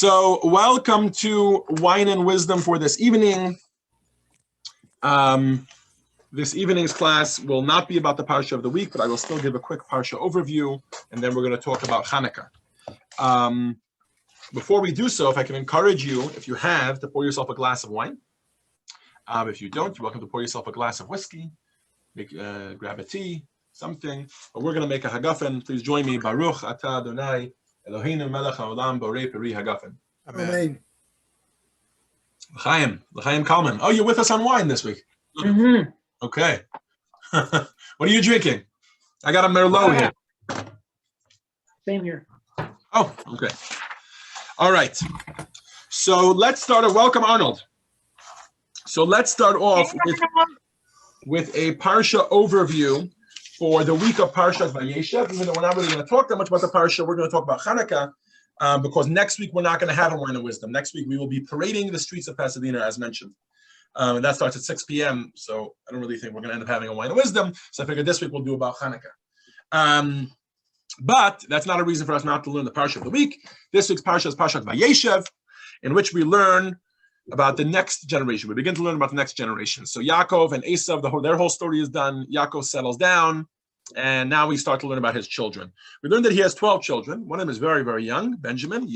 So welcome to Wine and Wisdom for this evening. This evening's class will not be about the Parsha of the week, but I will still give a quick Parsha overview, and then we're going to talk about Chanukah. Before we do so, if I can encourage you, if you have, to pour yourself a glass of wine. If you don't, you're welcome to pour yourself a glass of whiskey, grab a tea, something. But we're going to make a hagafen. Please join me. Baruch atah Adonai Eloheinu melech haolam borei peri hagafen. Amen. L'chaim Kalman. Oh, you're with us on wine this week. Mm-hmm. Okay. What are you drinking? I got a Merlot here. Same here. Oh, okay. All right. So let's start. Welcome, Arnold. So let's start off with a Parsha overview for the week of Parshat Vayeshev. Even though we're not really going to talk that much about the Parsha, we're going to talk about Chanukah because next week we're not going to have a Wine of Wisdom. Next week we will be parading the streets of Pasadena, as mentioned. And that starts at 6 p.m. So I don't really think we're going to end up having a Wine of Wisdom. So I figured this week we'll do about Chanukah. But that's not a reason for us not to learn the Parsha of the week. This week's Parsha is Parshat Vayeshev, in which we learn about the next generation. We begin to learn about the next generation. So Yaakov and Esav, their whole story is done. Yaakov settles down, and now we start to learn about his children. We learned that he has 12 children. One of them is very, very young, Benjamin.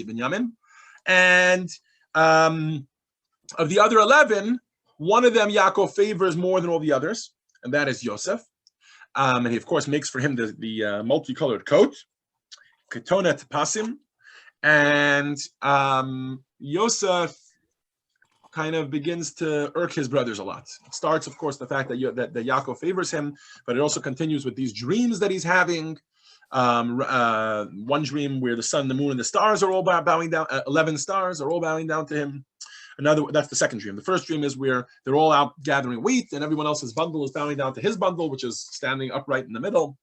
And of the other 11, one of them Yaakov favors more than all the others, and that is Yosef. And he, of course, makes for him the multicolored coat, Ketonet Pasim. And Yosef kind of begins to irk his brothers a lot. It starts, of course, the fact that Yaakov favors him, but it also continues with these dreams that he's having. One dream where the sun, the moon, and the stars are all bowing down. 11 stars are all bowing down to him. That's the second dream. The first dream is where they're all out gathering wheat, and everyone else's bundle is bowing down to his bundle, which is standing upright in the middle.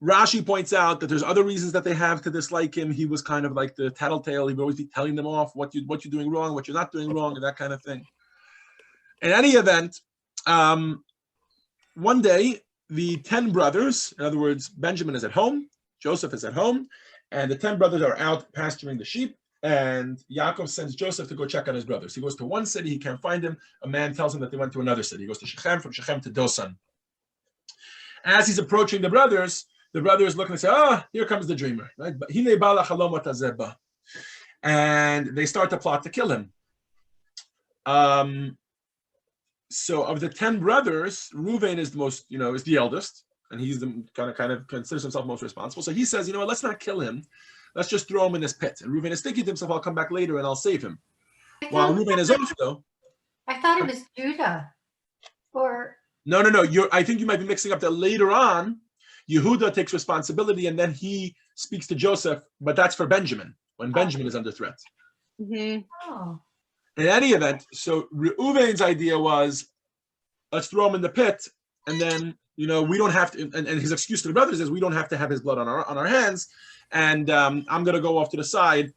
Rashi points out that there's other reasons that they have to dislike him. He was kind of like the tattletale. He would always be telling them off what you're doing wrong, what you're not doing wrong, and that kind of thing. In any event, one day, the 10 brothers, in other words, Benjamin is at home, Joseph is at home, and the 10 brothers are out pasturing the sheep, and Yaakov sends Joseph to go check on his brothers. He goes to one city, he can't find him. A man tells him that they went to another city. He goes to Shechem, from Shechem to Dosan. As he's approaching the brothers look and say, here comes the dreamer. Right? And they start to plot to kill him. So of the 10 brothers, Reuven is the most, is the eldest, and he's the kind of considers himself most responsible. So he says, let's not kill him. Let's just throw him in this pit. And Reuven is thinking to himself, I'll come back later and I'll save him. While Reuven is off, though. I thought it was Judah. Or No. I think you might be mixing up that later on, Yehuda takes responsibility and then he speaks to Joseph, but that's for Benjamin, when Benjamin is under threat. Mm-hmm. Oh. In any event, so Reuven's idea was, let's throw him in the pit, and then, we don't have to, and his excuse to the brothers is, we don't have to have his blood on our hands, and I'm going to go off to the side.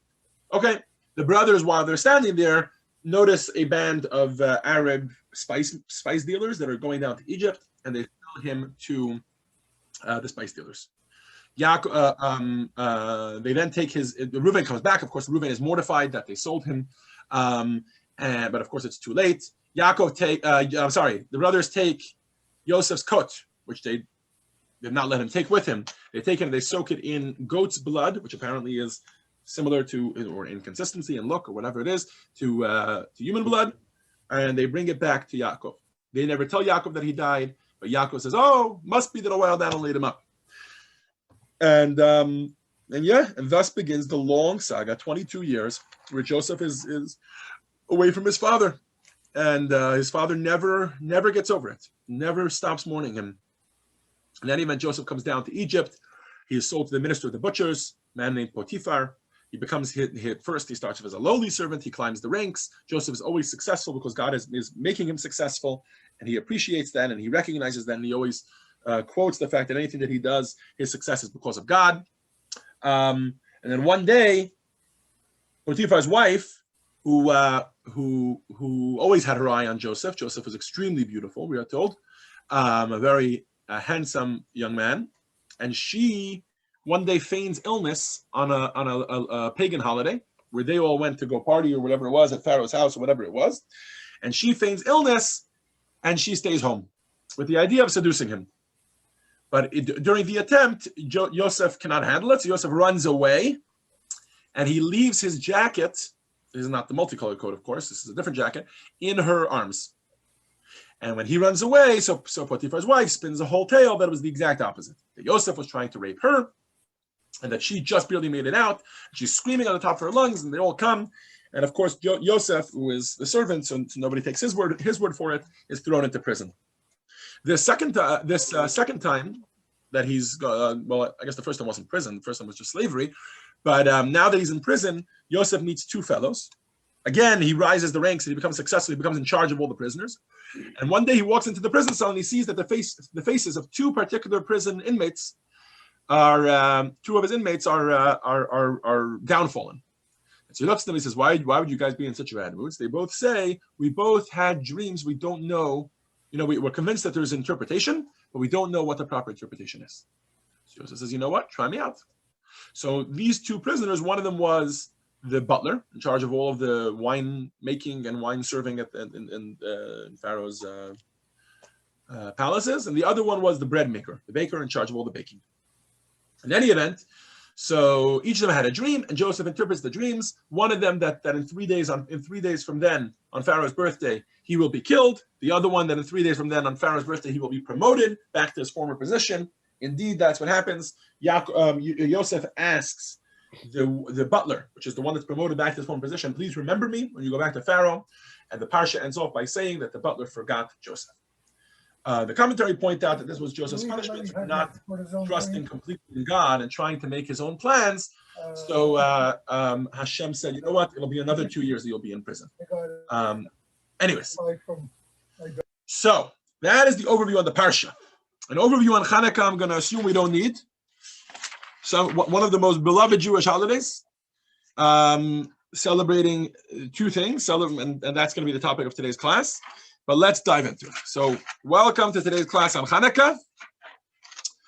Okay, the brothers, while they're standing there, notice a band of Arab spice dealers that are going down to Egypt, and they sell him to the spice dealers. They then take Reuven comes back. Of course, Reuven is mortified that they sold him, but of course it's too late. The brothers take Yosef's coat, which they did not let him take with him. They take it and they soak it in goat's blood, which apparently is similar to, or in consistency and look, or whatever it is, to human blood, and they bring it back to Yaakov. They never tell Yaakov that he died, but Yaakov says, must be that a while down and laid him up. And thus begins the long saga, 22 years, where Joseph is away from his father. And his father never gets over it, never stops mourning him. In any event, Joseph comes down to Egypt. He is sold to the minister of the butchers, a man named Potiphar. He becomes first, he starts off as a lowly servant. He climbs the ranks. Joseph is always successful because God is making him successful, and he appreciates that, and he recognizes that, and he always quotes the fact that anything that he does, his success is because of God. And then one day, Potiphar's wife, who always had her eye on Joseph. Joseph was extremely beautiful, we are told, a very handsome young man, and she one day feigns illness on a pagan holiday where they all went to go party or whatever it was at Pharaoh's house or whatever it was, and she feigns illness and she stays home with the idea of seducing him. But during the attempt, Yosef cannot handle it, so Yosef runs away, and he leaves his jacket. This is not the multicolored coat, of course. This is a different jacket in her arms. And when he runs away, so Potiphar's wife spins a whole tale that it was the exact opposite. That Yosef was trying to rape her, and that she just barely made it out. She's screaming on the top of her lungs, and they all come. And of course, Yosef, who is the servant, so nobody takes his word for it, is thrown into prison. The second time that he's, well, I guess the first time wasn't prison. The first time was just slavery. But now that he's in prison, Yosef meets two fellows. Again, he rises the ranks and he becomes successful. He becomes in charge of all the prisoners. And one day he walks into the prison cell and he sees that the faces of two particular prison inmates are two of his inmates are downfallen. And so he looks at them. He says, "Why would you guys be in such bad moods?" They both say, "We both had dreams. We don't know. We're convinced that there's interpretation, but we don't know what the proper interpretation is." So Yosef says, "You know what? Try me out." So these two prisoners, one of them was the butler in charge of all of the wine making and wine serving in Pharaoh's palaces, and the other one was the bread maker, the baker in charge of all the baking. In any event, so each of them had a dream, and Joseph interprets the dreams. One of them that in 3 days from then, on Pharaoh's birthday, he will be killed. The other one that in 3 days from then, on Pharaoh's birthday, he will be promoted back to his former position. Indeed, that's what happens. Yosef asks the butler, which is the one that's promoted back to his former position, "Please remember me when you go back to Pharaoh." And the parsha ends off by saying that the butler forgot Joseph. The commentary point out that this was Joseph's punishment for not trusting completely in God and trying to make his own plans. So Hashem said, "You know what? It'll be another 2 years that you'll be in prison." Anyways, so that is the overview on the parsha. An overview on Chanukah, I'm going to assume we don't need. So one of the most beloved Jewish holidays, celebrating two things, and that's going to be the topic of today's class. But let's dive into it. So welcome to today's class on Chanukah,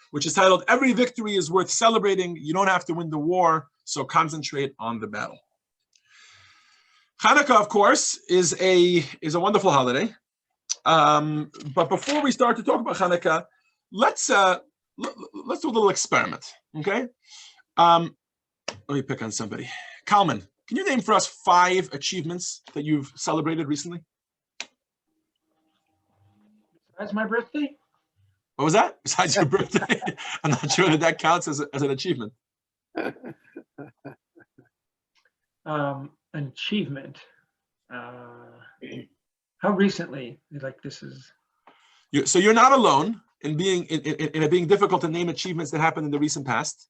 which is titled, "Every Victory is Worth Celebrating. You don't have to win the war, so concentrate on the battle." Chanukah, of course, is a wonderful holiday. But before we start to talk about Chanukah, let's do a little experiment, okay? Let me pick on somebody. Kalman, can you name for us 5 achievements that you've celebrated recently? That's my birthday? What was that? Besides your birthday? I'm not sure that counts as an achievement. An achievement. How recently? Like this is. So you're not alone in it being difficult to name achievements that happened in the recent past.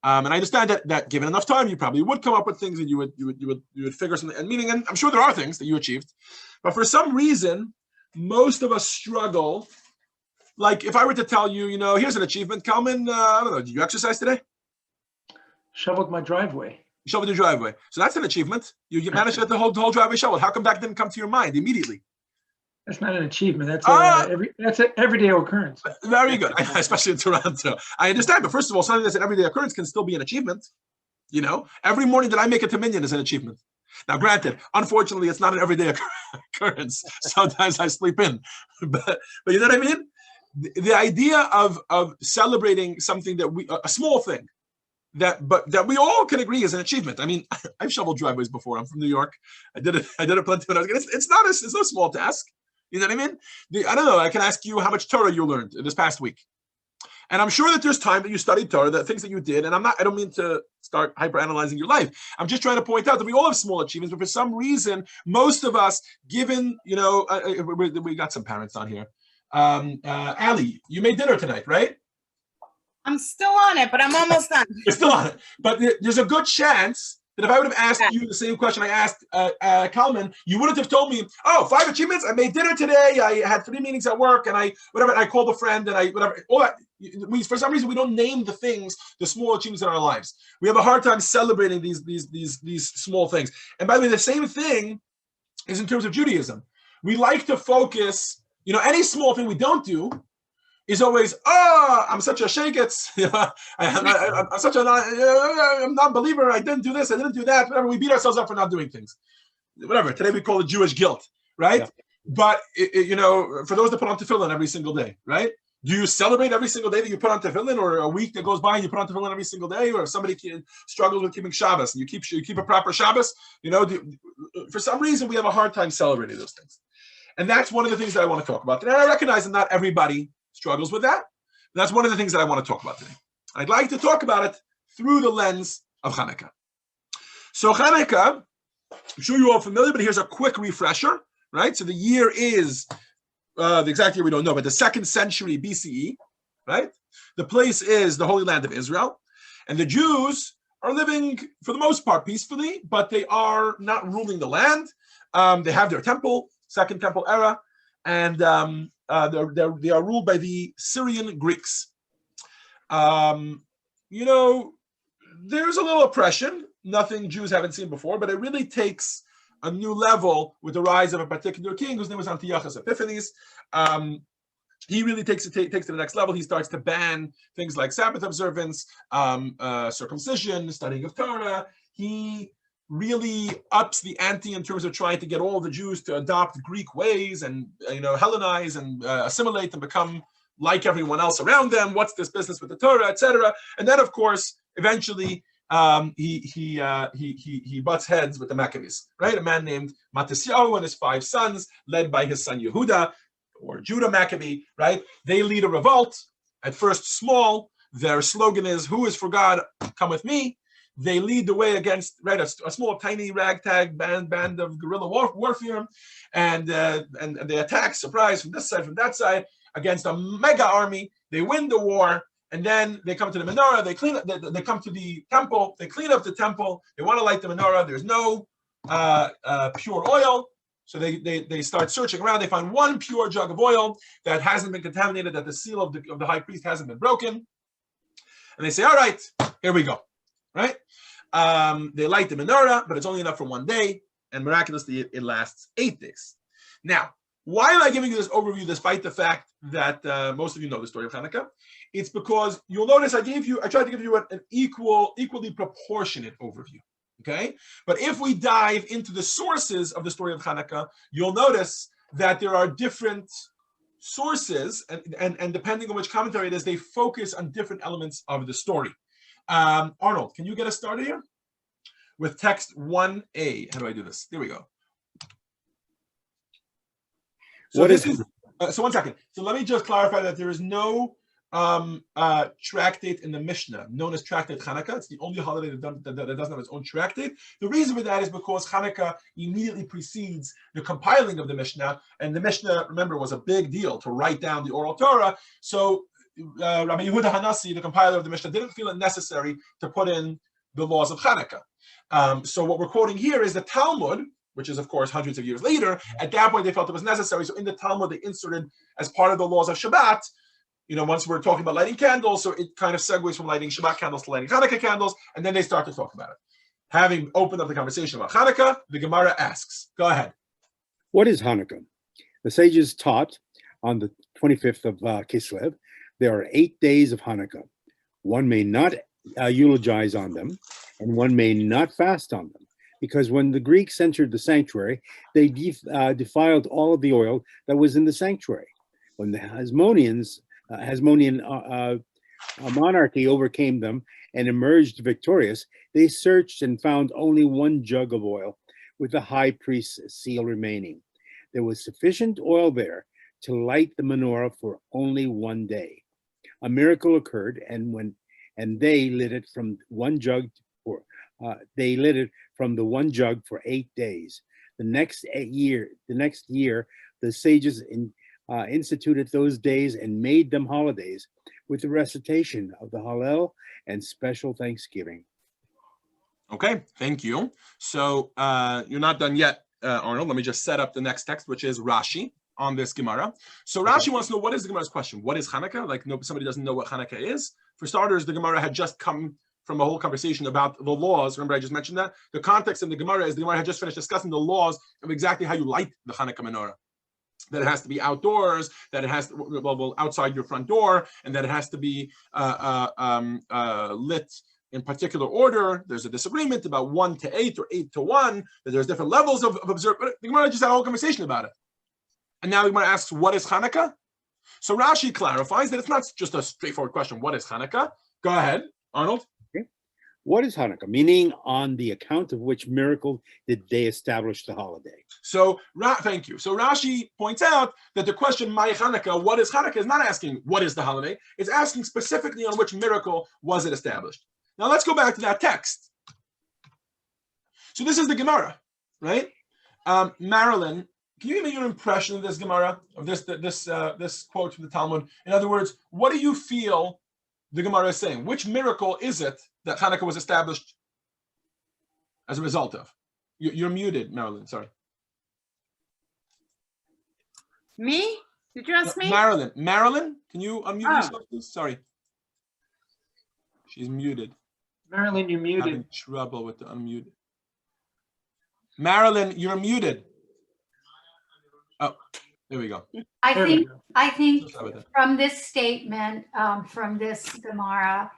And I understand that given enough time, you probably would come up with things and you would figure something. And meaning, and I'm sure there are things that you achieved, but for some reason, most of us struggle. Like if I were to tell you, here's an achievement, Kalman, I don't know, did you exercise today? Shoveled my driveway. You shoveled your driveway. So that's an achievement. You managed to get the whole driveway shoveled. How come that didn't come to your mind immediately? That's not an achievement. That's an everyday occurrence. Very good, especially in Toronto. I understand, but first of all, something that's an everyday occurrence can still be an achievement. Every morning that I make it to Minyan is an achievement. Now, granted, unfortunately, it's not an everyday occurrence. Sometimes I sleep in, but you know what I mean. The idea of celebrating something that a small thing that we all can agree is an achievement. I mean, I've shoveled driveways before. I'm from New York. I did it plenty when I was young. It's no small task. You know what I mean? I don't know. I can ask you how much Torah you learned this past week. And I'm sure that there's time that you studied Torah, the things that you did. And I don't mean to start hyper-analyzing your life. I'm just trying to point out that we all have small achievements, but for some reason, most of us, given, we got some parents on here. Ali, you made dinner tonight, right? I'm still on it, but I'm almost done. You're still on it. But there's a good chance that if I would have asked you the same question I asked Kalman, you wouldn't have told me, 5 achievements. I made dinner today. I had 3 meetings at work, and I called a friend, and all that. For some reason, we don't name the things, the small achievements in our lives. We have a hard time celebrating these small things. And by the way, the same thing is in terms of Judaism. We like to focus, any small thing we don't do, is always, oh, I'm such a shegitz. I'm such a non-believer. I didn't do this. I didn't do that. Whatever. We beat ourselves up for not doing things. Whatever. Today we call it Jewish guilt, right? Yeah. But for those that put on tefillin every single day, right? Do you celebrate every single day that you put on tefillin, or a week that goes by and you put on tefillin every single day, or if somebody struggles with keeping Shabbos and you keep a proper Shabbos? For some reason we have a hard time celebrating those things, and that's one of the things that I want to talk about. And I recognize that not everybody struggles with that. And that's one of the things that I want to talk about today. I'd like to talk about it through the lens of Chanukah. So Chanukah, I'm sure you're all familiar, but here's a quick refresher, right? So the year is the exact year we don't know, but the 2nd century BCE, right? The place is the Holy Land of Israel, and the Jews are living for the most part peacefully, but they are not ruling the land. They have their temple, Second Temple era, and they are ruled by the Syrian Greeks. There's a little oppression, nothing Jews haven't seen before, but it really takes a new level with the rise of a particular king whose name was Antiochus Epiphanes. He really takes it to the next level. He starts to ban things like Sabbath observance, circumcision, studying of Torah. He really ups the ante in terms of trying to get all the Jews to adopt Greek ways and Hellenize and assimilate and become like everyone else around them. What's this business with the Torah, etc. And then, of course, eventually he butts heads with the Maccabees, right? A man named Matisyahu and his 5 sons, led by his son Yehuda, or Judah Maccabee, right? They lead a revolt, at first small. Their slogan is, "Who is for God? Come with me." They lead the way against, right, a small, tiny ragtag band of guerrilla warfare, and they attack, surprise, from this side, from that side, against a mega army. They win the war. And then they come to the menorah, they come to the temple, they clean up the temple, they want to light the menorah, there's no pure oil. So they start searching around, they find one pure jug of oil that hasn't been contaminated, that the seal of the high priest hasn't been broken. And they say, all right, here we go, right? They light the menorah, but it's only enough for one day, and miraculously it lasts 8 days. Now, why am I giving you this overview despite the fact that most of you know the story of Chanukah? It's because you'll notice I tried to give you an equally proportionate overview, okay? But if we dive into the sources of the story of Chanukah, you'll notice that there are different sources, and depending on which commentary it is, they focus on different elements of the story. Arnold, can you get us started here? With text 1a. How do I do this? There we go. So so 1 second. So let me just clarify that there is no tractate in the Mishnah known as Tractate Chanukah. It's the only holiday that doesn't have its own tractate. The reason for that is because Chanukah immediately precedes the compiling of the Mishnah, and the Mishnah, remember, was a big deal to write down the oral Torah. So Rabbi Yehuda Hanassi, the compiler of the Mishnah, didn't feel it necessary to put in the laws of Chanukah. So what we're quoting here is the Talmud, which is, of course, hundreds of years later. At that point, they felt it was necessary. So in the Talmud, they inserted, as part of the laws of Shabbat, once we're talking about lighting candles, so it kind of segues from lighting Shabbat candles to lighting Chanukah candles, and then they start to talk about it. Having opened up the conversation about Chanukah, the Gemara asks, go ahead. What is Hanukkah? The sages taught on the 25th of Kislev, there are 8 days of Hanukkah. One may not eulogize on them, and one may not fast on them, because when the Greeks entered the sanctuary, they defiled all of the oil that was in the sanctuary. When the Hasmonean monarchy overcame them and emerged victorious, they searched and found only one jug of oil with the high priest's seal remaining. There was sufficient oil there to light the menorah for only 1 day. A miracle occurred, and they lit it from one jug for the one jug for 8 days. The next year, the sages instituted those days and made them holidays with the recitation of the Hallel and special thanksgiving. Okay, thank you. So you're not done yet, Arnold. Let me just set up the next text, which is Rashi on this Gemara. So Rashi wants to know, what is the Gemara's question? What is Chanukah? Like, somebody doesn't know what Chanukah is. For starters, the Gemara had just come from a whole conversation about the laws. Remember, I just mentioned that? The context in the Gemara is the Gemara had just finished discussing the laws of exactly how you light the Chanukah menorah. that it has to be outdoors, that it has to, well, outside your front door, and that it has to be lit in particular order. There's a disagreement about 1 to 8 or 8 to 1, that there's different levels of observance. The Gemara just had a whole conversation about it. And now the Gemara asks, what is Chanukah? So Rashi clarifies that it's not just a straightforward question, what is Chanukah? Go ahead, Arnold. Okay. What is Hanukkah? Meaning, on the account of which miracle did they establish the holiday? So, thank you. So Rashi points out that the question, "My Chanukah," what is Chanukah, is not asking what is the holiday. It's asking specifically on which miracle was it established. Now let's go back to that text. So this is the Gemara, right? Marilyn, can you give me your impression of this Gemara, of this quote from the Talmud? In other words, what do you feel the Gemara is saying? Which miracle is it that Chanukah was established as a result of? You're muted, Marilyn. Sorry. Me? Did you ask me? Marilyn, can you unmute yourself, please? Sorry. She's muted. Marilyn, you're muted. Having trouble with the unmuted. Marilyn, you're muted. Oh, there we go. I There we think, go. I think Sorry about that. from this statement, from this Gemara,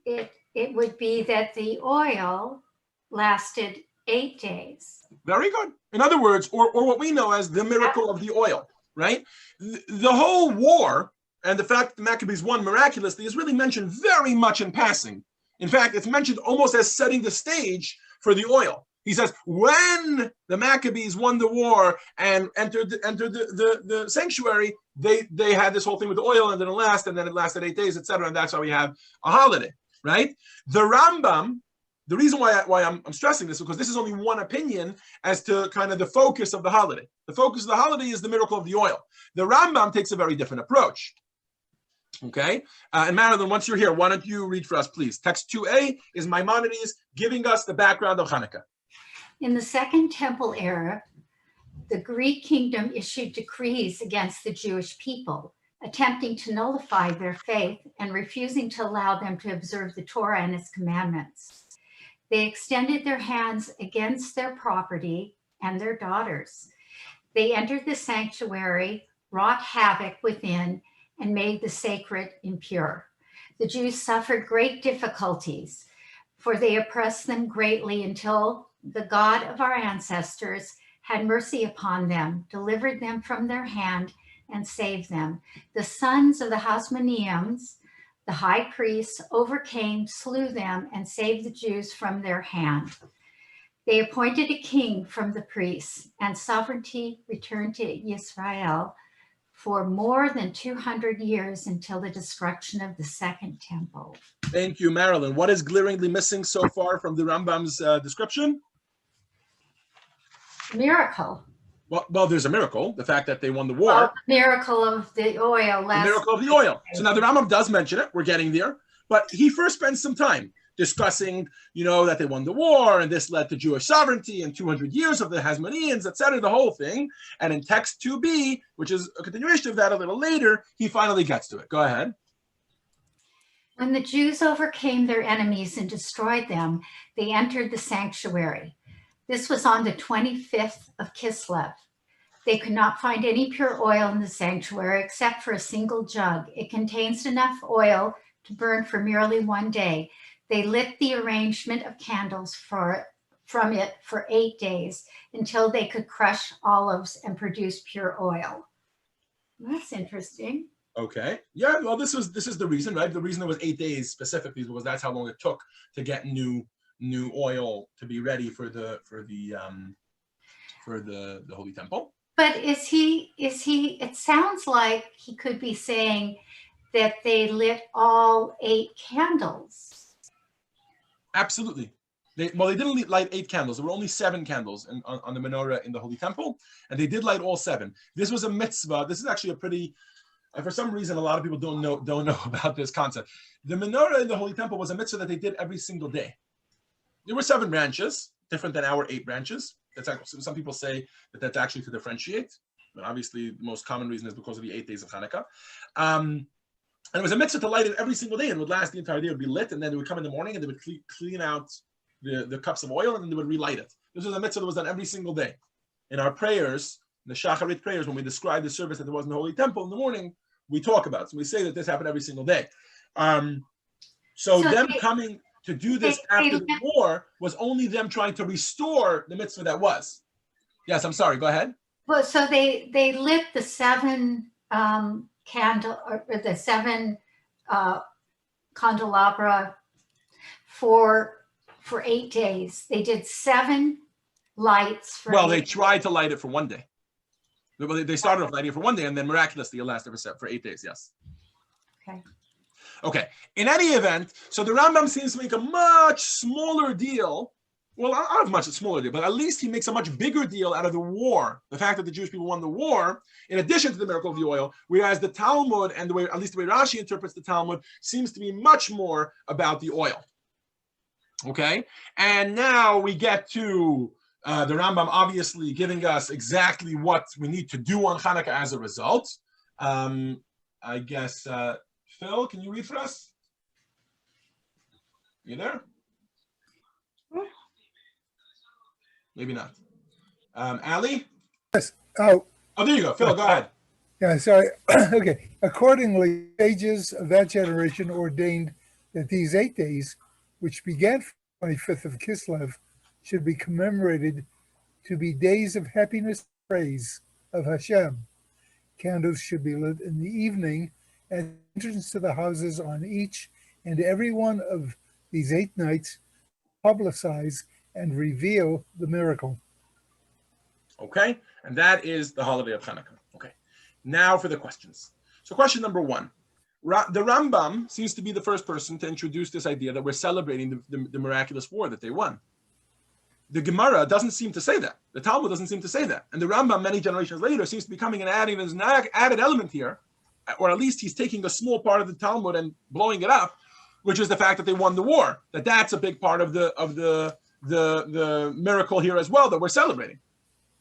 it would be that the oil lasted 8 days. Very good. In other words, or what we know as the miracle of the oil, right? The whole war and the fact that the Maccabees won miraculously is really mentioned very much in passing. In fact, it's mentioned almost as setting the stage for the oil. He says, when the Maccabees won the war and entered the sanctuary, they had this whole thing with the oil, and then it lasted 8 days, etc. And that's why we have a holiday, right? The Rambam, the reason why I'm stressing this is because this is only one opinion as to kind of the focus of the holiday. The focus of the holiday is the miracle of the oil. The Rambam takes a very different approach. Okay, and Marilyn, once you're here, why don't you read for us, please? Text 2a is Maimonides giving us the background of Chanukah. In the Second Temple era, the Greek kingdom issued decrees against the Jewish people, attempting to nullify their faith and refusing to allow them to observe the Torah and its commandments. They extended their hands against their property and their daughters. They entered the sanctuary, wrought havoc within, and made the sacred impure. The Jews suffered great difficulties, for they oppressed them greatly until the God of our ancestors had mercy upon them, delivered them from their hand, and saved them. The sons of the Hasmoneans, the high priests, overcame, slew them, and saved the Jews from their hand. They appointed a king from the priests, and sovereignty returned to Israel for more than 200 years until the destruction of the Second Temple. Thank you, Marilyn. What is glaringly missing so far from the Rambam's description? Miracle. Well, there's a miracle, the fact that they won the war. Well, miracle of the oil. The miracle of the oil. So now the Rambam does mention it. We're getting there. But he first spends some time discussing, that they won the war, and this led to Jewish sovereignty and 200 years of the Hasmoneans, etc., the whole thing. And in text 2b, which is a continuation of that a little later, he finally gets to it. Go ahead. When the Jews overcame their enemies and destroyed them, they entered the sanctuary. This was on the 25th of Kislev. They could not find any pure oil in the sanctuary except for a single jug. It contains enough oil to burn for merely 1 day. They lit the arrangement of candles from it for 8 days until they could crush olives and produce pure oil. That's interesting. Okay. Yeah. Well, this is the reason, right? The reason it was 8 days specifically was that's how long it took to get new oil to be ready for the Holy Temple. But is he? It sounds like he could be saying that they lit all 8 candles. Absolutely. They didn't light 8 candles. There were only 7 candles on the menorah in the Holy Temple, and they did light all 7. This was a mitzvah. This is actually a pretty, for some reason, a lot of people don't know about this concept. The menorah in the Holy Temple was a mitzvah that they did every single day. There were 7 branches, different than our 8 branches. Some people say that that's actually to differentiate, but obviously the most common reason is because of the 8 days of Chanukah. And it was a mitzvah to light it every single day, and it would last the entire day. It would be lit, and then they would come in the morning, and they would clean out the cups of oil, and then they would relight it. This was a mitzvah that was done every single day. In our prayers, the Shacharit prayers, when we describe the service that there was in the Holy Temple in the morning, we talk about it. So we say that this happened every single day. So them coming to do this after the war was only them trying to restore the mitzvah that was. Yes, I'm sorry. Go ahead. Well, so they lit the 7 candle or the 7 candelabra for 8 days. They did 7 lights for. Well, they tried to light it for one day. They started off lighting it for one day, and then miraculously it lasted for 8 days. Yes. Okay. In any event, so the Rambam seems to make a much smaller deal. Well, not much a smaller deal, but at least he makes a much bigger deal out of the war, the fact that the Jewish people won the war, in addition to the miracle of the oil, whereas the Talmud, and the way, at least the way Rashi interprets the Talmud, seems to be much more about the oil. Okay? And now we get to the Rambam obviously giving us exactly what we need to do on Chanukah as a result. I guess, Phil, can you read for us? You there? Maybe not. Ali? Yes. Oh, there you go. Phil, go ahead. yeah, sorry. Okay. Accordingly, sages of that generation ordained that these 8 days, which began 25th of Kislev, should be commemorated to be days of happiness and praise of Hashem. Candles should be lit in the evening at the entrance to the houses on each and every one of these 8 nights, publicize and reveal the miracle. Okay, and that is the holiday of Chanukah. Okay, now for the questions. So question number 1. The Rambam seems to be the first person to introduce this idea that we're celebrating the miraculous war that they won. The Gemara doesn't seem to say that. The Talmud doesn't seem to say that. And the Rambam, many generations later, seems to be coming and adding an added element here, or at least he's taking a small part of the Talmud and blowing it up, which is the fact that they won the war. That's a big part of the miracle here as well that we're celebrating.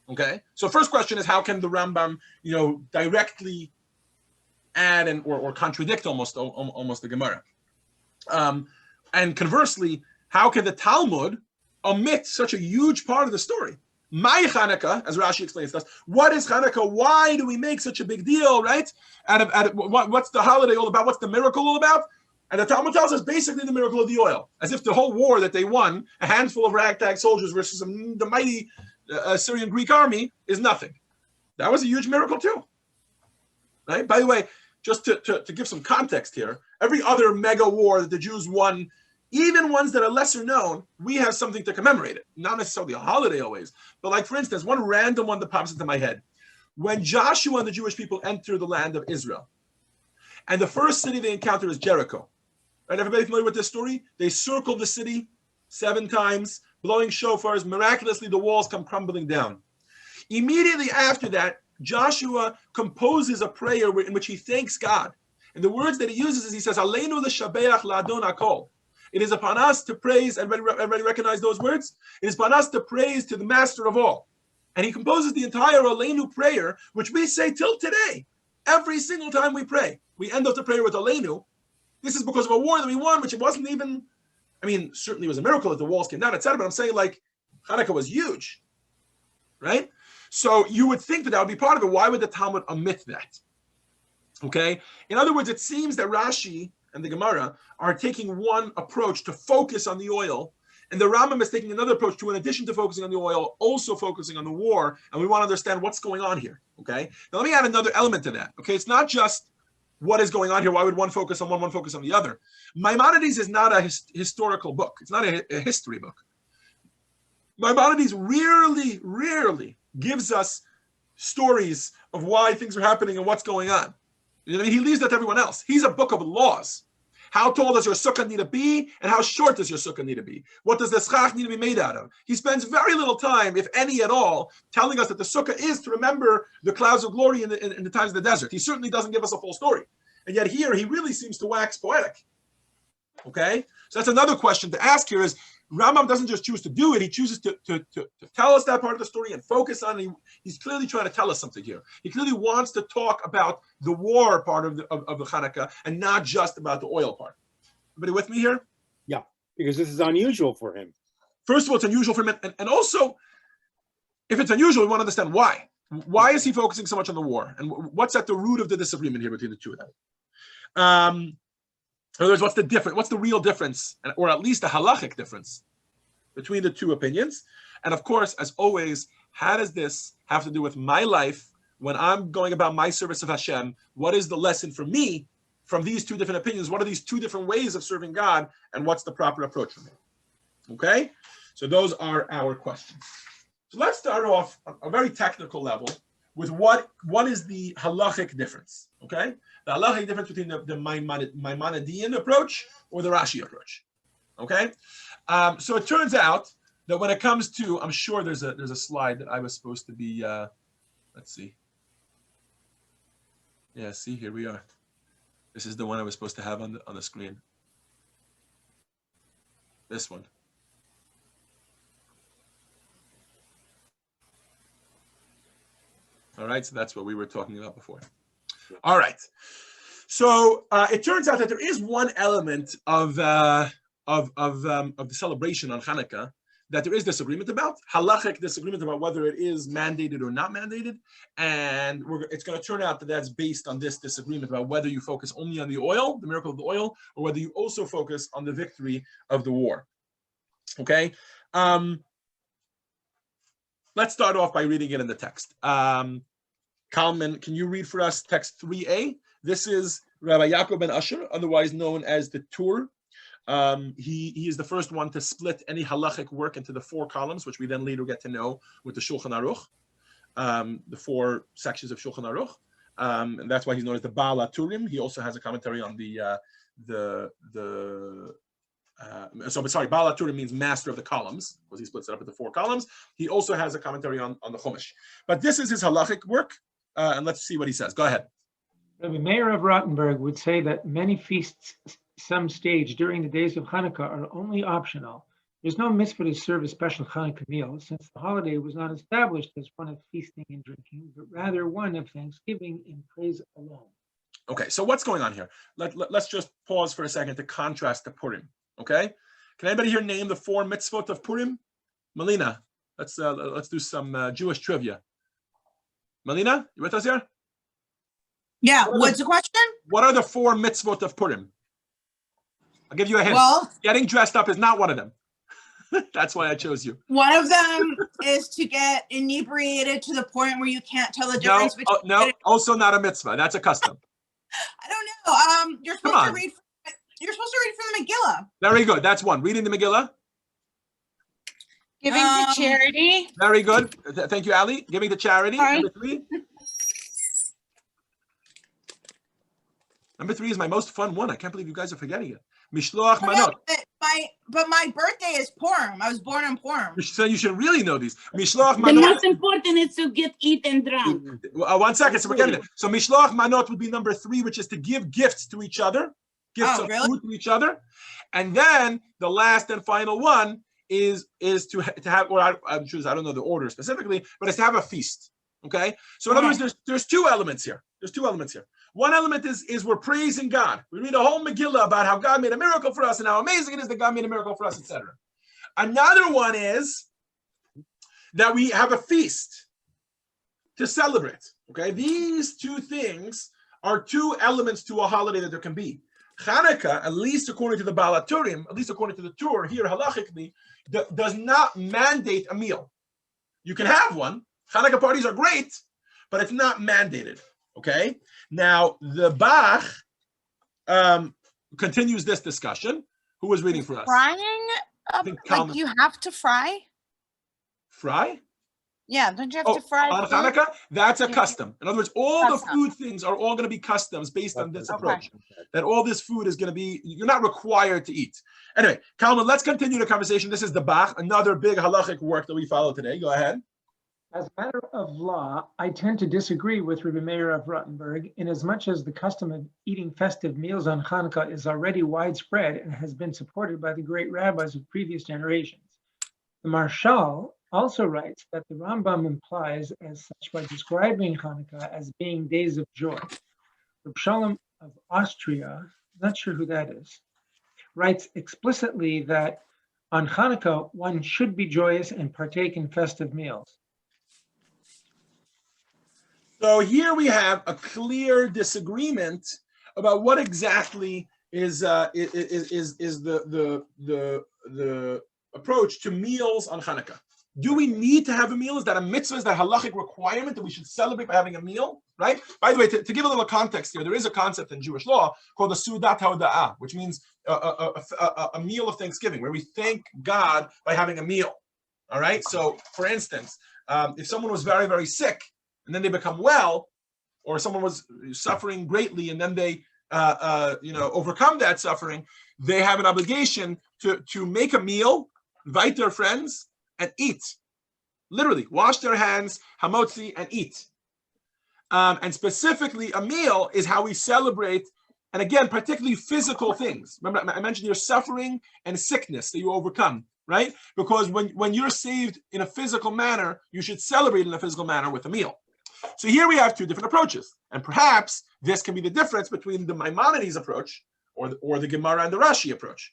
Okay, so first question is, how can the Rambam, directly add or contradict almost the Gemara? And conversely, how can the Talmud omit such a huge part of the story? My Chanukah, as Rashi explains to us, what is Chanukah? Why do we make such a big deal, right? What's the holiday all about? What's the miracle all about? And the Talmud tells us basically the miracle of the oil, as if the whole war that they won, a handful of ragtag soldiers versus the mighty Syrian Greek army, is nothing. That was a huge miracle too, right? By the way, just to give some context here, every other mega war that the Jews won, even ones that are lesser known, we have something to commemorate it. Not necessarily a holiday always, but like, for instance, one random one that pops into my head. When Joshua and the Jewish people enter the land of Israel, and the first city they encounter is Jericho. Right? Everybody familiar with this story? They circle the city 7 times, blowing shofars. Miraculously, the walls come crumbling down. Immediately after that, Joshua composes a prayer in which he thanks God. And the words that he uses is, he says, Aleinu l'shabeach la'adon hakol. It is upon us to praise, everybody recognize those words? It is upon us to praise to the master of all. And he composes the entire Aleinu prayer, which we say till today. Every single time we pray, we end up the prayer with Aleinu. This is because of a war that we won, which it wasn't even, certainly it was a miracle that the walls came down, etc. But I'm saying, like, Chanukah was huge, right? So you would think that would be part of it. Why would the Talmud omit that? Okay? In other words, it seems that Rashi and the Gemara are taking one approach to focus on the oil, and the Rambam is taking another approach to, in addition to focusing on the oil, also focusing on the war, and we want to understand what's going on here, okay? Now let me add another element to that, okay? It's not just what is going on here, why would one focus on one focus on the other? Maimonides is not a historical book. It's not a history book. Maimonides rarely gives us stories of why things are happening and what's going on. He leaves that to everyone else. He's a book of laws. How tall does your sukkah need to be, and how short does your sukkah need to be? What does the schach need to be made out of? He spends very little time, if any at all, telling us that the sukkah is to remember the clouds of glory in the times of the desert. He certainly doesn't give us a full story. And yet here, he really seems to wax poetic. Okay? So that's another question to ask here is, Rambam doesn't just choose to do it, he chooses to tell us that part of the story and focus on it. He's clearly trying to tell us something here. He clearly wants to talk about the war part of the Chanukah and not just about the oil part. Everybody with me here? Yeah, because this is unusual for him. First of all, it's unusual for him. And also, if it's unusual, we want to understand why. Why is he focusing so much on the war? And what's at the root of the disagreement here between the two of them? In other words, what's the difference? What's the real difference, or at least a halachic difference between the two opinions? And of course, as always, how does this have to do with my life when I'm going about my service of Hashem? What is the lesson for me from these two different opinions? What are these two different ways of serving God? And what's the proper approach for me? Okay, so those are our questions. So let's start off on a very technical level with what is the halachic difference, okay? The halachic difference between the Maimonidean approach or the Rashi approach, okay? So it turns out that when it comes to, I'm sure there's a slide that I was supposed to be, let's see. Yeah, see, here we are. This is the one I was supposed to have on the screen. This one. All right, so that's what we were talking about before. All right, so it turns out that there is one element of the celebration on Chanukah that there is disagreement about, halachic disagreement about whether it is mandated or not mandated, and it's going to turn out that that's based on this disagreement about whether you focus only on the oil, the miracle of the oil, or whether you also focus on the victory of the war. Okay. Let's start off by reading it in the text. Kalman, can you read for us text 3a? This is Rabbi Yaakov ben Asher, otherwise known as the Tur. He is the first one to split any halachic work into the 4 columns, which we then later get to know with the Shulchan Aruch, the 4 sections of Shulchan Aruch. And that's why he's known as the Baal HaTurim. He also has a commentary on Baal HaTurim means master of the columns, because he splits it up into 4 columns. He also has a commentary on the Chumash. But this is his halachic work, and let's see what he says. Go ahead. Rabbi Meir of Rottenburg would say that many feasts some stage during the days of Hanukkah are only optional. There's no mitzvah to serve a special Hanukkah meal, since the holiday was not established as one of feasting and drinking, but rather one of thanksgiving and praise alone. Okay, so what's going on here? Let's just pause for a second to contrast to Purim. Okay, can anybody here name the 4 mitzvot of Purim? Melina, let's do some Jewish trivia. Melina, you with us here? Yeah, what's the question? What are the 4 mitzvot of Purim? I'll give you a hint. Well, getting dressed up is not one of them. That's why I chose you. one of them is to get inebriated to the point where you can't tell the difference between. No, also not a mitzvah. That's a custom. I don't know. You're supposed to read. You're supposed to read from the Megillah. Very good. That's one. Reading the Megillah. Giving to charity. Very good. Thank you, Ali. Giving to charity. Number 3. Number 3 is my most fun one. I can't believe you guys are forgetting it. Mishloach manot. But my birthday is Purim. I was born in Purim. So you should really know these. Mishloach manot. The most important is to eat and drink. 1 second. So we're getting it. So Mishloach manot would be number 3, which is to give gifts to each other. Gifts of food to each other. And then the last and final one is to have, or I'm sure I don't know the order specifically, but it's to have a feast. Okay. So in other words, there's 2 elements here. There's 2 elements here. One element is we're praising God. We read a whole Megillah about how God made a miracle for us and how amazing it is that God made a miracle for us, etc. Another one is that we have a feast to celebrate. Okay. These 2 things are 2 elements to a holiday that there can be. Chanukah, at least according to the Baal HaTurim, at least according to the Tur here halachically, does not mandate a meal. You can have one. Chanukah parties are great, but it's not mandated. Okay. Now the Bach continues this discussion. Who was reading for us? Frying? Like you have to fry? Fry? Yeah, don't you have to fry? On Chanukah? That's a custom. In other words, all the food things are all going to be customs based on this approach. That all this food is going to be, you're not required to eat. Anyway, Kalman, let's continue the conversation. This is the Bach, another big halachic work that we follow today. Go ahead. As a matter of law, I tend to disagree with Rabbi Meir of Rottenburg, in as much as the custom of eating festive meals on Hanukkah is already widespread and has been supported by the great rabbis of previous generations. The Marshal also writes that the Rambam implies as such by describing Hanukkah as being days of joy. Reb Shalom of Austria, not sure who that is, writes explicitly that on Hanukkah one should be joyous and partake in festive meals. So here we have a clear disagreement about what exactly is the approach to meals on Chanukah. Do we need to have a meal? Is that a mitzvah? Is that a halachic requirement that we should celebrate by having a meal? Right? By the way, to give a little context here, there is a concept in Jewish law called the Sudat HaOda'ah, which means a meal of Thanksgiving, where we thank God by having a meal. All right? So, for instance, if someone was very, very sick, and then they become well, or someone was suffering greatly, and then they overcome that suffering, they have an obligation to make a meal, invite their friends, and eat. Literally, wash their hands, hamotzi, and eat. And specifically, a meal is how we celebrate, and again, particularly physical things. Remember, I mentioned your suffering and sickness that you overcome, right? Because when you're saved in a physical manner, you should celebrate in a physical manner with a meal. So here we have two different approaches, and perhaps this can be the difference between the Maimonides approach or the Gemara and the Rashi approach.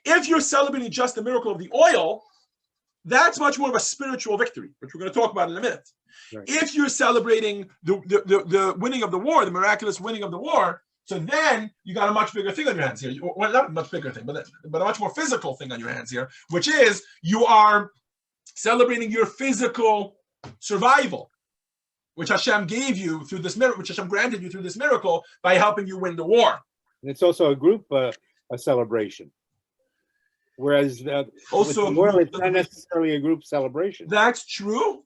If you're celebrating just the miracle of the oil, that's much more of a spiritual victory, which we're going to talk about in a minute. Right. If you're celebrating the winning of the war, the miraculous winning of the war, so then you got a much bigger thing on your hands here. Well, not a much bigger thing, but a much more physical thing on your hands here, which is you are celebrating your physical survival, which Hashem gave you through this miracle, which Hashem granted you through this miracle by helping you win the war. And it's also a group a celebration. Whereas also it's not necessarily a group celebration. That's true.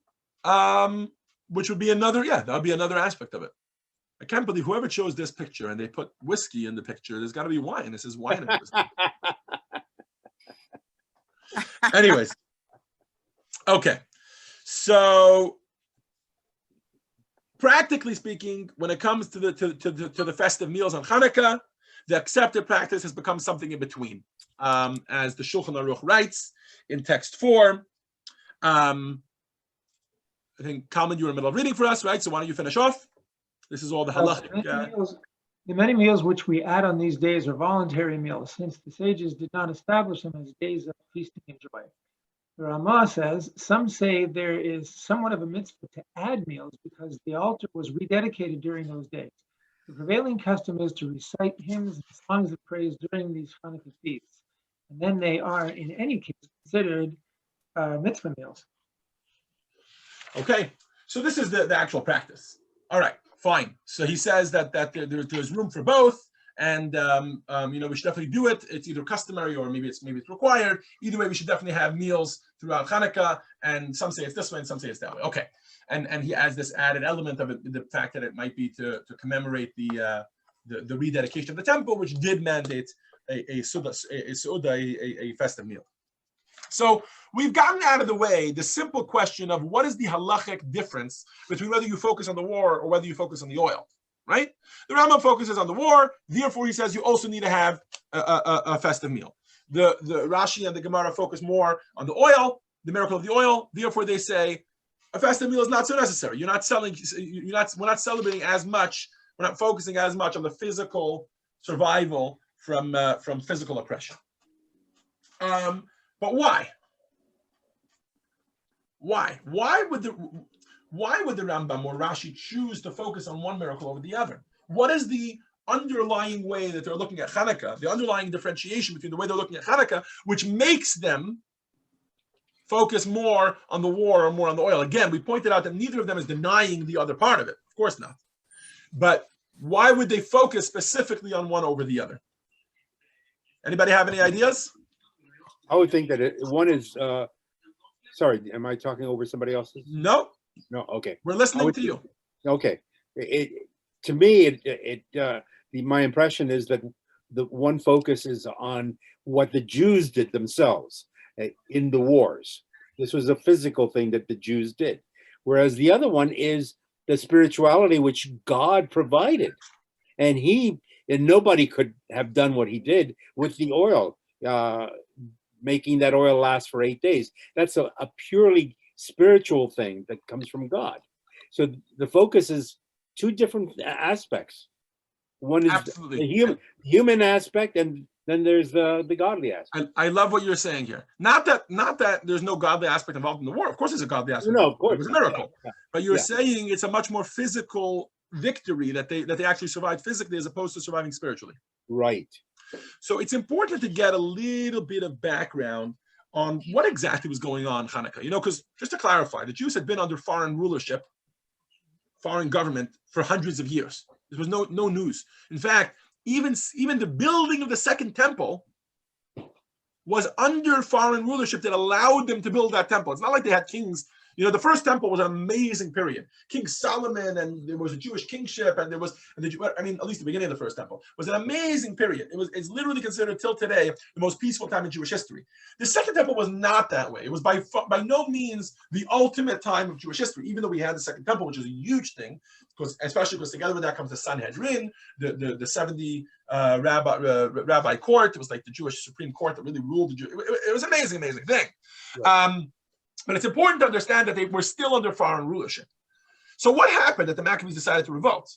Which would be another, that would be another aspect of it. I can't believe whoever chose this picture and they put whiskey in the picture, there's got to be wine. This is wine and whiskey. Anyways. Okay. So practically speaking, when it comes to the festive meals on Chanukah, the accepted practice has become something in between. As the Shulchan Aruch writes in text 4, I think, Talmud, you were in the middle of reading for us, right? So why don't you finish off? This is all the halachic. The many meals which we add on these days are voluntary meals, since the sages did not establish them as days of feasting and joy. The Ramah says, some say there is somewhat of a mitzvah to add meals because the altar was rededicated during those days. The prevailing custom is to recite hymns and songs of praise during these Hanukkah feasts, and then they are, in any case, considered mitzvah meals. Okay, so this is the actual practice. All right, fine. So he says that there's room for both, and we should definitely do it. It's either customary or maybe it's required. Either way, we should definitely have meals throughout Hanukkah, and some say it's this way and some say it's that way. Okay. And he adds this added element of it, the fact that it might be to commemorate the rededication of the temple, which did mandate a festive meal. So we've gotten out of the way the simple question of what is the halachic difference between whether you focus on the war or whether you focus on the oil, right? The Rambam focuses on the war, therefore he says you also need to have a festive meal. The Rashi and the Gemara focus more on the oil, the miracle of the oil, therefore they say a festive meal is not so necessary. We're not celebrating as much. We're not focusing as much on the physical survival from physical oppression. But why? Why would the Rambam or Rashi choose to focus on one miracle over the other? What is the underlying way that they're looking at Chanukah, the underlying differentiation between the way they're looking at Chanukah, which makes them focus more on the war or more on the oil? Again, we pointed out that neither of them is denying the other part of it. Of course not. But why would they focus specifically on one over the other? Anybody have any ideas? I would think that one is, sorry, am I talking over somebody else's? No. No, okay. We're listening to you. Okay. To me, my impression is that the one focus is on what the Jews did themselves in the wars. This was a physical thing that the Jews did. Whereas the other one is the spirituality which God provided. And nobody could have done what he did with the oil, making that oil last for 8 days. That's a purely spiritual thing that comes from God. So the focus is two different aspects. One is Absolutely. the human aspect, and Then there's the godly aspect. I love what you're saying here. Not that there's no godly aspect involved in the war. Of course, there's a godly aspect. No, of course. It was a miracle. Yeah. But you're saying it's a much more physical victory that they actually survived physically as opposed to surviving spiritually. Right. So it's important to get a little bit of background on what exactly was going on in Chanukah. Because just to clarify, the Jews had been under foreign rulership, foreign government for hundreds of years. There was no news. In fact, even the building of the second temple was under foreign rulership that allowed them to build that temple. It's not like they had kings. The first temple was an amazing period. King Solomon, and there was a Jewish kingship, and at least the beginning of the first temple was an amazing period. It's literally considered till today the most peaceful time in Jewish history. The second temple was not that way. It was by no means the ultimate time of Jewish history, even though we had the second temple, which is a huge thing, especially because together with that comes the Sanhedrin, the 70 rabbi court. It was like the Jewish Supreme Court that really ruled the Jews. It was an amazing thing. Right. But it's important to understand that they were still under foreign rulership. So what happened that the Maccabees decided to revolt?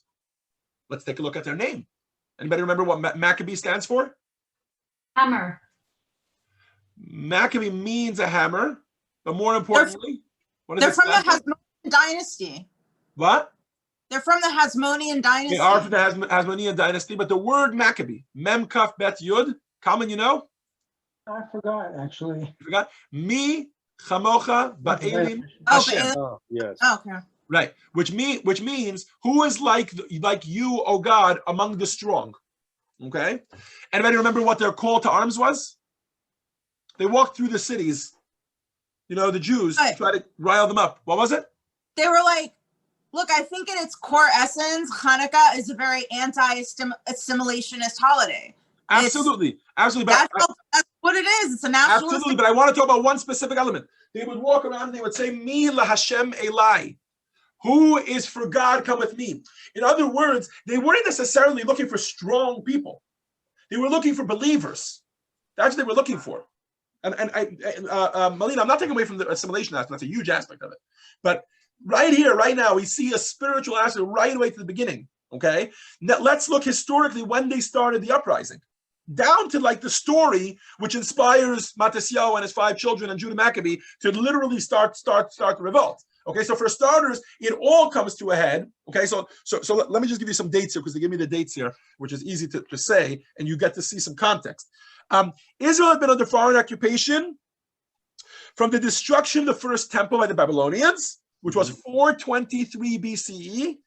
Let's take a look at their name. Anybody remember what Maccabee stands for? Hammer. Maccabee means a hammer, but more importantly, they're from the Hasmonean dynasty. What? They're from the Hasmonean dynasty. They are from the Hasmonean dynasty, but the word Maccabee, Mem Kaf Bet Yud, common, I forgot, actually. You forgot? Mi Chamocha Ba'elim Hashem. Oh, yes. Oh, okay. Right, which means who is like you, O God, among the strong. Okay, anybody remember what their call to arms was? They walked through the cities, the Jews, to try to rile them up. What was it? They were like, look, I think in its core essence, Chanukah is a very anti-assimilationist holiday. Absolutely. That's what it is. It's a nationalistic. Absolutely, but I want to talk about one specific element. They would walk around and they would say, Mi la Hashem Elai. Who is for God come with me? In other words, they weren't necessarily looking for strong people. They were looking for believers. That's what they were looking for. And Malina, I'm not taking away from the assimilation aspect. That's a huge aspect of it. But right here, right now, we see a spiritual aspect right away to the beginning. Okay? Now, let's look historically when they started the uprising. Down to like the story which inspires Matisyahu and his 5 children and Judah Maccabee to literally start the revolt. Okay, so for starters, it all comes to a head. Okay, so let me just give you some dates here because they give me the dates here, which is easy to say, and you get to see some context. Israel had been under foreign occupation from the destruction of the first temple by the Babylonians, which was 423 BCE,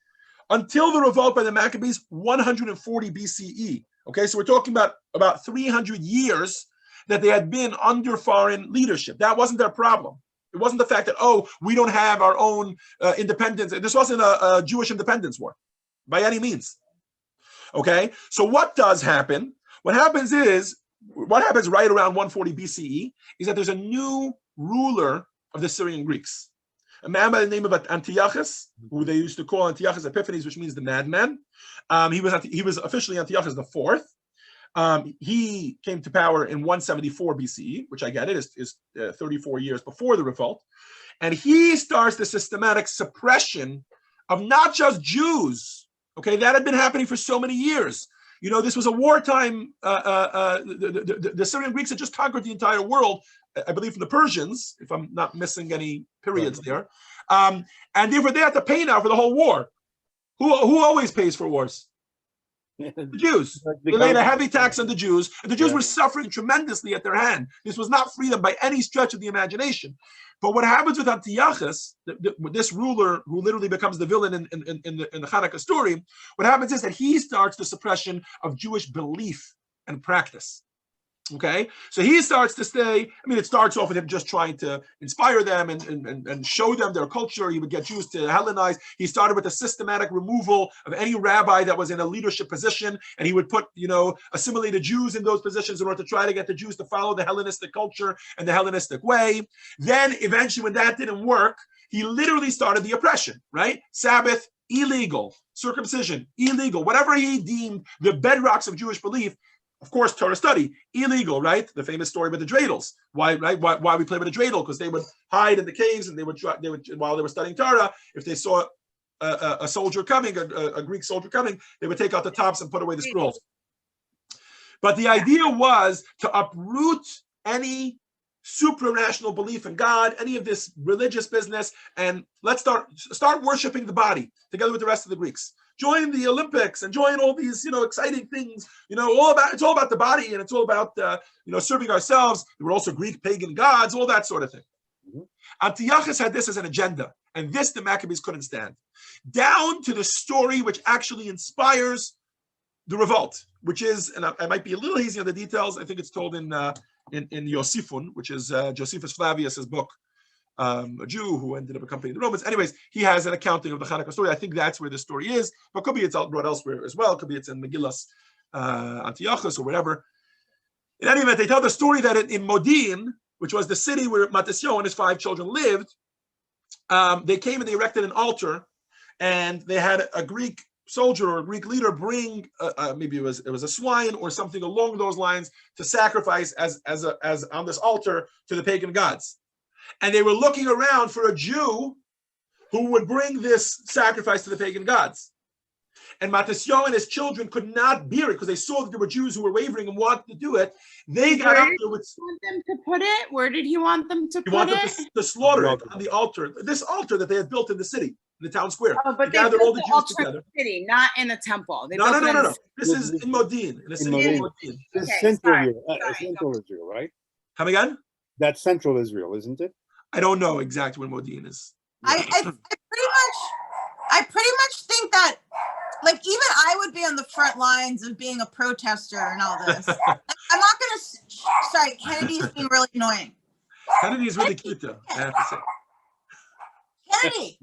until the revolt by the Maccabees, 140 BCE. Okay, so we're talking about 300 years that they had been under foreign leadership. That wasn't their problem. It wasn't the fact that, we don't have our own independence. This wasn't a Jewish independence war by any means. Okay, so what does happen? What happens right around 140 BCE is that there's a new ruler of the Syrian Greeks, a man by the name of Antiochus, who they used to call Antiochus Epiphanes, which means the madman. He was officially Antiochus IV. He came to power in 174 BCE, which I get it is 34 years before the revolt. And he starts the systematic suppression of not just Jews. Okay, that had been happening for so many years. This was a wartime, the Syrian Greeks had just conquered the entire world, I believe from the Persians, if I'm not missing any periods there. And therefore they have to pay now for the whole war. Who always pays for wars? The Jews. They laid a heavy tax on the Jews, and the Jews were suffering tremendously at their hand. This was not freedom by any stretch of the imagination. But what happens with Antiochus, this ruler who literally becomes the villain in the Chanukah story, what happens is that he starts the suppression of Jewish belief and practice. Okay, so he starts to stay. It starts off with him just trying to inspire them and show them their culture. He would get Jews to Hellenize. He started with the systematic removal of any rabbi that was in a leadership position, and he would put, assimilated Jews in those positions in order to try to get the Jews to follow the Hellenistic culture and the Hellenistic way. Then eventually, when that didn't work, he literally started the oppression, right? Sabbath, illegal. Circumcision, illegal. Whatever he deemed the bedrocks of Jewish belief. Of course, Torah study, illegal, right? The famous story with the dreidels. Why, right? Why we play with a dreidel? Because they would hide in the caves, and they would while they were studying Torah, if they saw a soldier coming, a Greek soldier coming, they would take out the tops and put away the scrolls. But the idea was to uproot any supranational belief in God, any of this religious business, and let's start worshiping the body together with the rest of the Greeks. Join the Olympics and join all these, exciting things. It's all about the body, and it's all about, serving ourselves. There were also Greek pagan gods, all that sort of thing. Antiochus had this as an agenda, and this the Maccabees couldn't stand. Down to the story which actually inspires the revolt, which is, and I might be a little hazy on the details. I think it's told in Josephus, which is Josephus Flavius's book, a Jew who ended up accompanying the Romans. Anyways, he has an accounting of the Chanukah story. I think that's where the story is, but could be it's brought elsewhere as well. Could be it's in Megillas Antiochus or whatever. In any event, they tell the story that in Modin, which was the city where Matisyahu and his 5 children lived, they came and they erected an altar, and they had a Greek soldier or a Greek leader bring maybe it was a swine or something along those lines to sacrifice as on this altar to the pagan gods. And they were looking around for a Jew who would bring this sacrifice to the pagan gods. And Matisyahu and his children could not bear it because they saw that there were Jews who were wavering and wanted to do it. They got up there with. Want them to put it? Where did he want them to put it? He wanted them to slaughter it on the altar. This altar that they had built in the city, in the town square. Oh, but they gathered all the Jews together. In the city, not in a temple. No. This is in Modin, in the city of Modin. This is Central Israel, right? Come again? That's Central Israel, isn't it? I don't know exactly where Modin is. I pretty much think that, like, even I would be on the front lines of being a protester and all this. I'm not gonna. Sorry, Kennedy's being really annoying. Kennedy is really cute, though, I have to say. Kennedy,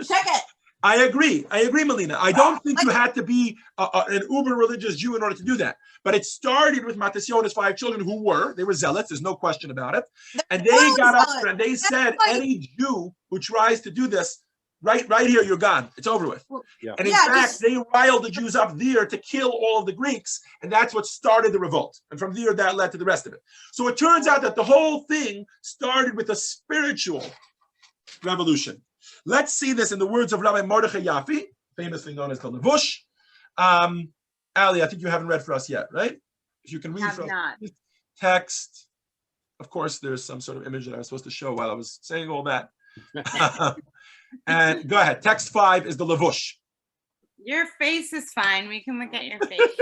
check it. I agree, Melina. I don't think you had to be an uber religious Jew in order to do that. But it started with Matisyahu and his 5 children they were zealots, there's no question about it. And they got up there and they said, any Jew who tries to do this, right here, you're gone. It's over with. Yeah. And in fact, they riled the Jews up there to kill all of the Greeks. And that's what started the revolt. And from there, that led to the rest of it. So it turns out that the whole thing started with a spiritual revolution. Let's see this in the words of Rabbi Mordechai Yafi, famously known as the Levush. Ali, I think you haven't read for us yet, right? If you can read for us. Text. Of course, there's some sort of image that I was supposed to show while I was saying all that. And go ahead. Text 5 is the Levush. Your face is fine. We can look at your face.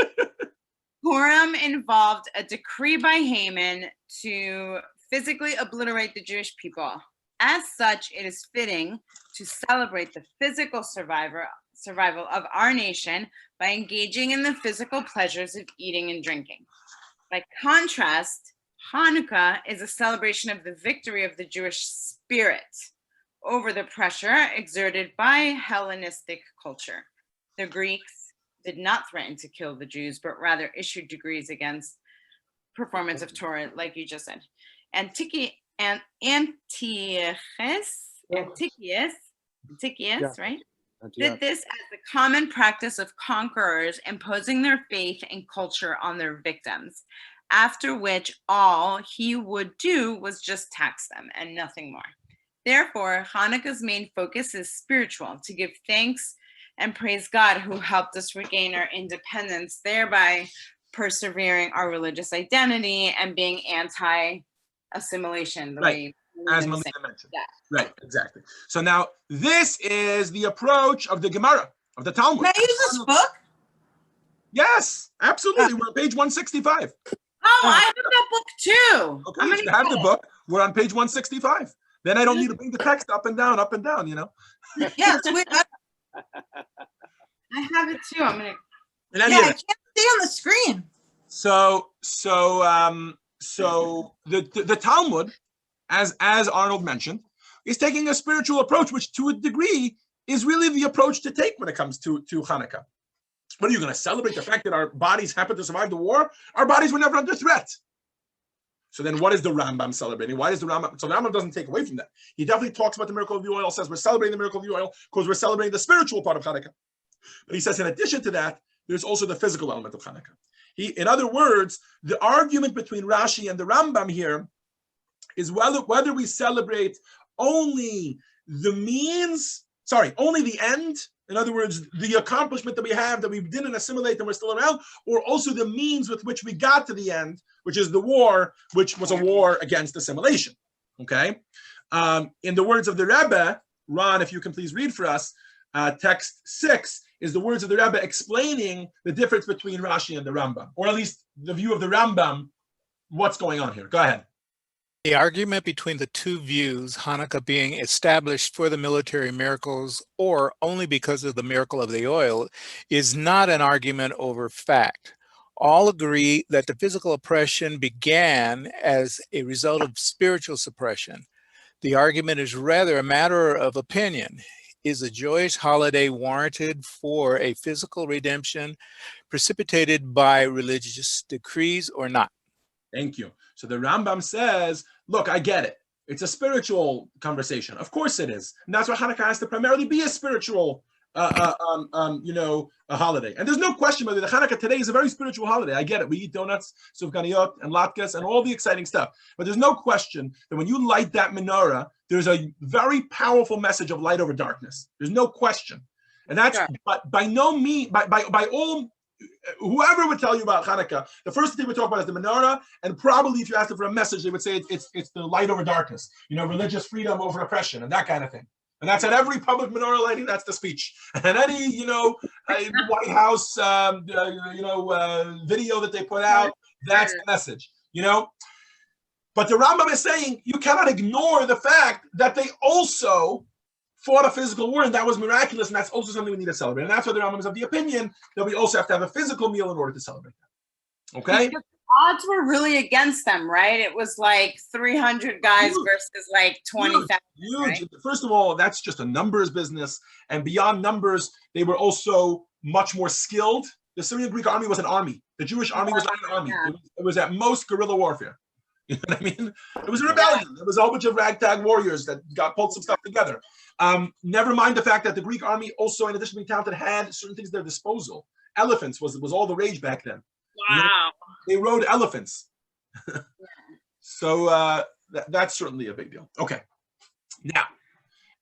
Purim involved a decree by Haman to physically obliterate the Jewish people. As such, it is fitting to celebrate the physical survival of our nation by engaging in the physical pleasures of eating and drinking. By contrast, Hanukkah is a celebration of the victory of the Jewish spirit over the pressure exerted by Hellenistic culture. The Greeks did not threaten to kill the Jews, but rather issued decrees against performance of Torah, like you just said. Antiochus, right? Did this as the common practice of conquerors imposing their faith and culture on their victims, after which all he would do was just tax them and nothing more. Therefore, Hanukkah's main focus is spiritual, to give thanks and praise God who helped us regain our independence, thereby persevering our religious identity and being anti-assimilation. Right, as Melina mentioned. Yeah. Right, exactly. So now this is the approach of the Gemara, of the Talmud. Can I use this book? Yes, absolutely. We're on page 165. Oh, I have that book too. Okay, so you have the book. We're on page 165. Then I don't need to bring the text up and down, you know? Yeah, it's weird. I have it too. I'm gonna. I can't see on the screen. So the Talmud, as Arnold mentioned, is taking a spiritual approach, which to a degree is really the approach to take when it comes to Hanukkah. What are you going to celebrate? The fact that our bodies happened to survive the war? Our bodies were never under threat. So then what is the Rambam celebrating? Why is the Rambam? So the Rambam doesn't take away from that. He definitely talks about the miracle of the oil, says we're celebrating the miracle of the oil because we're celebrating the spiritual part of Hanukkah. But he says in addition to that, there's also the physical element of Hanukkah. In other words, the argument between Rashi and the Rambam here is whether we celebrate only the end In other words, the accomplishment that we have that we didn't assimilate and we're still around, or also the means with which we got to the end, which is the war, which was a war against assimilation. Okay. In the words of the Rebbe, Ron, if you can please read for us, text 6 is the words of the Rebbe explaining the difference between Rashi and the Rambam, or at least the view of the Rambam. What's going on here? Go ahead. The argument between the two views, Hanukkah being established for the military miracles or only because of the miracle of the oil, is not an argument over fact. All agree that the physical oppression began as a result of spiritual suppression. The argument is rather a matter of opinion. Is a joyous holiday warranted for a physical redemption precipitated by religious decrees or not? Thank you. So the Rambam says, look, I get it. It's a spiritual conversation. Of course it is. And that's why Hanukkah has to primarily be a spiritual, a holiday. And there's no question whether the Hanukkah today is a very spiritual holiday. I get it. We eat donuts, sufganiyot, and latkes, and all the exciting stuff. But there's no question that when you light that menorah, there's a very powerful message of light over darkness. There's no question. And that's, but by no means, by all, whoever would tell you about Hanukkah, the first thing we talk about is the menorah, and probably if you ask them for a message, they would say it's the light over darkness, religious freedom over oppression and that kind of thing. And that's at every public menorah lighting. That's the speech. And any White House video that they put out, that's the message. But the Rambam is saying you cannot ignore the fact that they also fought a physical war, and that was miraculous, and that's also something we need to celebrate. And that's why the Rambam is of the opinion that we also have to have a physical meal in order to celebrate that. Okay? Because odds were really against them, right? It was like 300 guys versus like 20,000. Huge. Right? First of all, that's just a numbers business. And beyond numbers, they were also much more skilled. The Syrian Greek army was an army. The Jewish army was not an army. It was at most guerrilla warfare. You know what I mean? It was a rebellion. It was a whole bunch of ragtag warriors that pulled some stuff together. Never mind the fact that the Greek army also, in addition to being talented, had certain things at their disposal. Elephants was all the rage back then. Wow. They rode elephants. So that's certainly a big deal. Okay.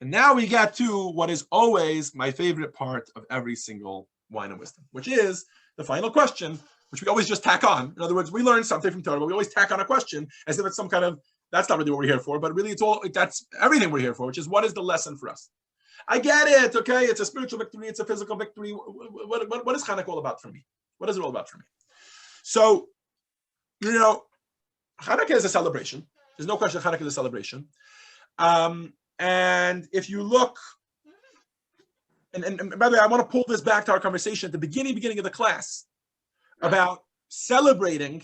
Now we get to what is always my favorite part of every single Wine and Wisdom, which is the final question, which we always just tack on. In other words, we learn something from Torah, but we always tack on a question as if it's some kind of, that's not really what we're here for, but really that's everything we're here for, which is what is the lesson for us? I get it, okay? It's a spiritual victory, it's a physical victory. What is Hanukkah all about for me? What is it all about for me? So, Hanukkah is a celebration. There's no question Hanukkah is a celebration. And if you look, and by the way, I want to pull this back to our conversation at the beginning of the class about celebrating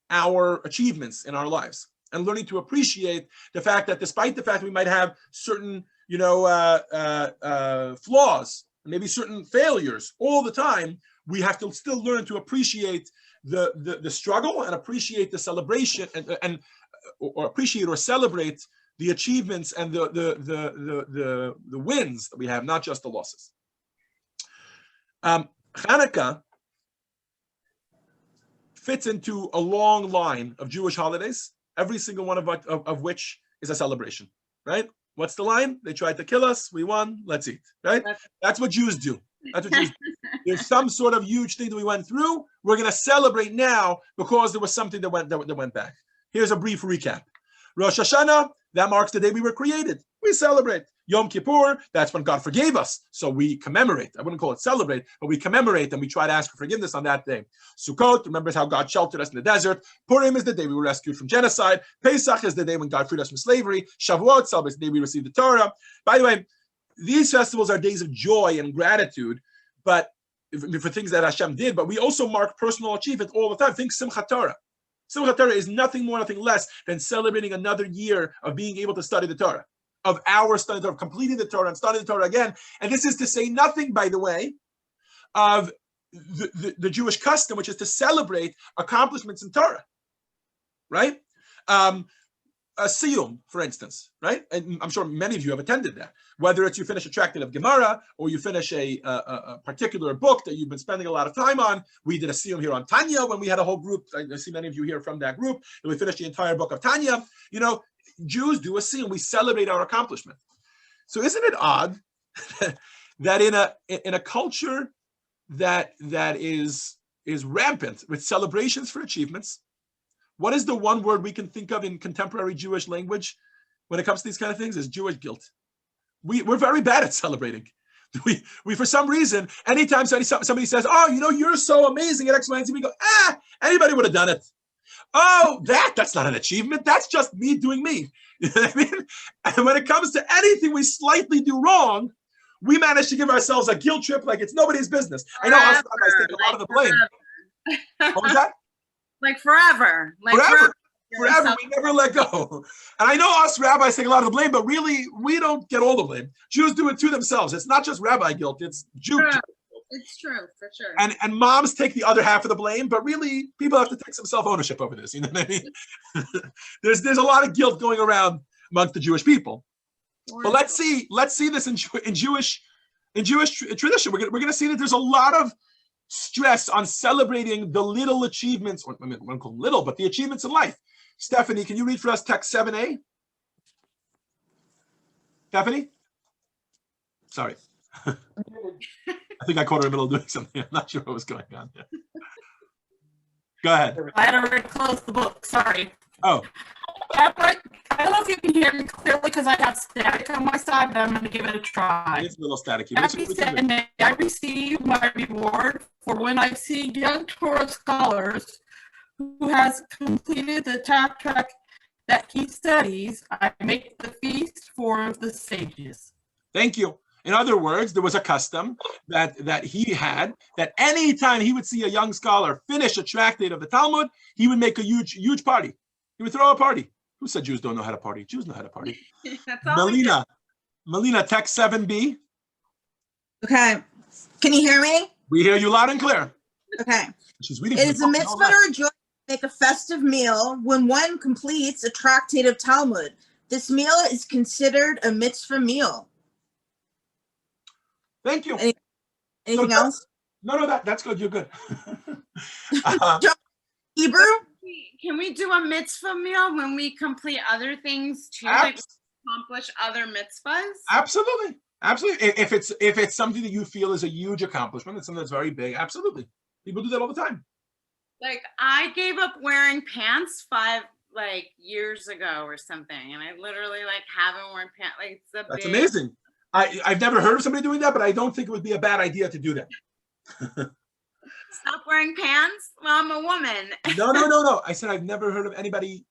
our achievements in our lives and learning to appreciate the fact that despite the fact we might have certain, flaws, maybe certain failures all the time, we have to still learn to appreciate the struggle and appreciate the celebration or appreciate or celebrate the achievements and the wins that we have, not just the losses. Chanukah fits into a long line of Jewish holidays, every single one of which is a celebration, right? What's the line? They tried to kill us, we won, let's eat, right? That's what Jews do. That's what Jews do. There's some sort of huge thing that we went through. We're going to celebrate now because there was something that went back. Here's a brief recap. Rosh Hashanah, that marks the day we were created. We celebrate. Yom Kippur, that's when God forgave us. So we commemorate. I wouldn't call it celebrate, but we commemorate and we try to ask for forgiveness on that day. Sukkot remembers how God sheltered us in the desert. Purim is the day we were rescued from genocide. Pesach is the day when God freed us from slavery. Shavuot celebrates the day we received the Torah. By the way, these festivals are days of joy and gratitude, but for things that Hashem did, but we also mark personal achievement all the time. Think Simchat Torah. Simchat Torah is nothing more, nothing less than celebrating another year of being able to study the Torah, of our study, of completing the Torah and studying the Torah again. And this is to say nothing, by the way, of the Jewish custom, which is to celebrate accomplishments in Torah, right? A siyum, for instance, right? And I'm sure many of you have attended that. Whether it's you finish a tractate of Gemara or you finish a particular book that you've been spending a lot of time on. We did a siyum here on Tanya when we had a whole group. I see many of you here from that group. And we finished the entire book of Tanya. Jews do a siyum. We celebrate our accomplishment. So isn't it odd that in a culture that is rampant with celebrations for achievements, what is the one word we can think of in contemporary Jewish language when it comes to these kind of things? Is Jewish guilt. We're very bad at celebrating. We for some reason, anytime somebody says, "Oh, you're so amazing at X, Y, and Z," we go, anybody would have done it. Oh, that's not an achievement. That's just me doing me. You know what I mean? And when it comes to anything we slightly do wrong, we manage to give ourselves a guilt trip like it's nobody's business. I know us rabbis take a lot of the blame. What was that? Like forever. Forever. We never let go. And I know us rabbis take a lot of the blame, but really, we don't get all the blame. Jews do it to themselves. It's not just rabbi guilt, it's Jew guilt. It's true, for sure. And moms take the other half of the blame, but really, people have to take some self-ownership over this. You know what I mean? There's a lot of guilt going around amongst the Jewish people. But let's see this in Jewish tradition. We're going to see that there's a lot of stress on celebrating the little achievements, or I won't call them little, but the achievements in life. Stephanie, can you read for us text 7a? Stephanie? Sorry. I think I caught her in the middle of doing something. I'm not sure what was going on. Go ahead. I had already closed the book. Sorry. Oh. I don't know if you can hear me clearly because I have static on my side, but I'm going to give it a try. It's a little staticky. Happy said, may I receive my reward for when I see young Torah scholars who has completed the top track that he studies. I make the feast for the sages. Thank you. In other words, there was a custom that he had, that anytime he would see a young scholar finish a tractate of the Talmud, he would make a huge party. He would throw a party. Who said Jews don't know how to party? Jews know how to party. Melina, text 7b. Okay. Can you hear me? We hear you loud and clear. Okay. She's reading. It is a mitzvah or a joy to make a festive meal when one completes a tractate of Talmud. This meal is considered a mitzvah meal. Thank you. Anything else? No, that's good. You're good. Hebrew? Can we do a mitzvah meal when we complete other things too? Like accomplish other mitzvahs? Absolutely. If it's something that you feel is a huge accomplishment, it's something that's very big, absolutely. People do that all the time. Like I gave up wearing pants 5 years ago or something, and I literally haven't worn pants. That's amazing. I've never heard of somebody doing that, but I don't think it would be a bad idea to do that. Stop wearing pants? Well, I'm a woman. No. I said I've never heard of anybody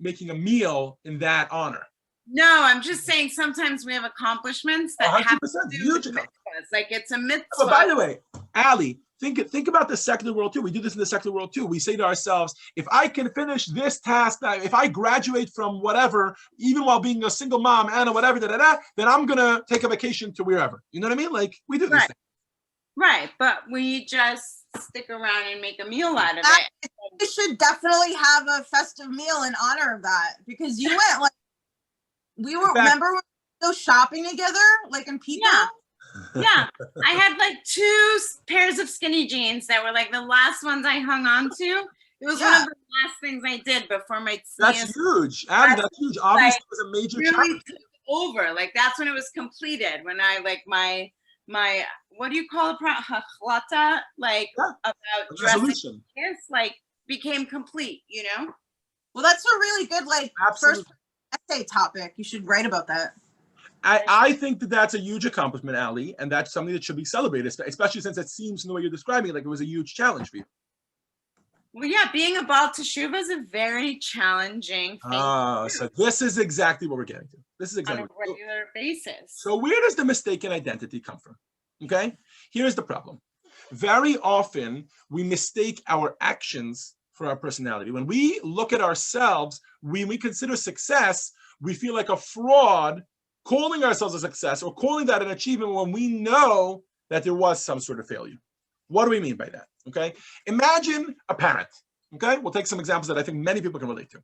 making a meal in that honor. No, I'm just saying sometimes we have accomplishments that 100%, have to do with mitzvahs. Like it's a mitzvah. But by the way, Ali, think about the secular world too. We do this in the secular world too. We say to ourselves, if I can finish this task, if I graduate from whatever, even while being a single mom and whatever, then I'm gonna take a vacation to wherever. You know what I mean? Like we do these things. Right, but we just stick around and make a meal out of it. You should definitely have a festive meal in honor of that, because you went remember we were go shopping together, in Pico? Yeah. I had 2 pairs of skinny jeans that were the last ones I hung on to. It was one of the last things I did before my That's huge. Abby, that's huge. Obviously, it was a major really challenge. took over. That's when it was completed. When I my what do you call it? Hachlata, about dressing kids, became complete. Well, that's a really good first essay topic. You should write about that. I think that's a huge accomplishment, Ali, and that's something that should be celebrated, especially since it seems in the way you're describing it like it was a huge challenge for you. Well, yeah, being a Baal Teshuvah is a very challenging thing. So this is exactly what we're getting to. This is exactly on a regular basis. So where does the mistaken identity come from? Okay, here's the problem. Very often we mistake our actions for our personality. When we look at ourselves, when we consider success, we feel like a fraud calling ourselves a success or calling that an achievement when we know that there was some sort of failure. What do we mean by that? Okay, imagine a parent. Okay, we'll take some examples that I think many people can relate to.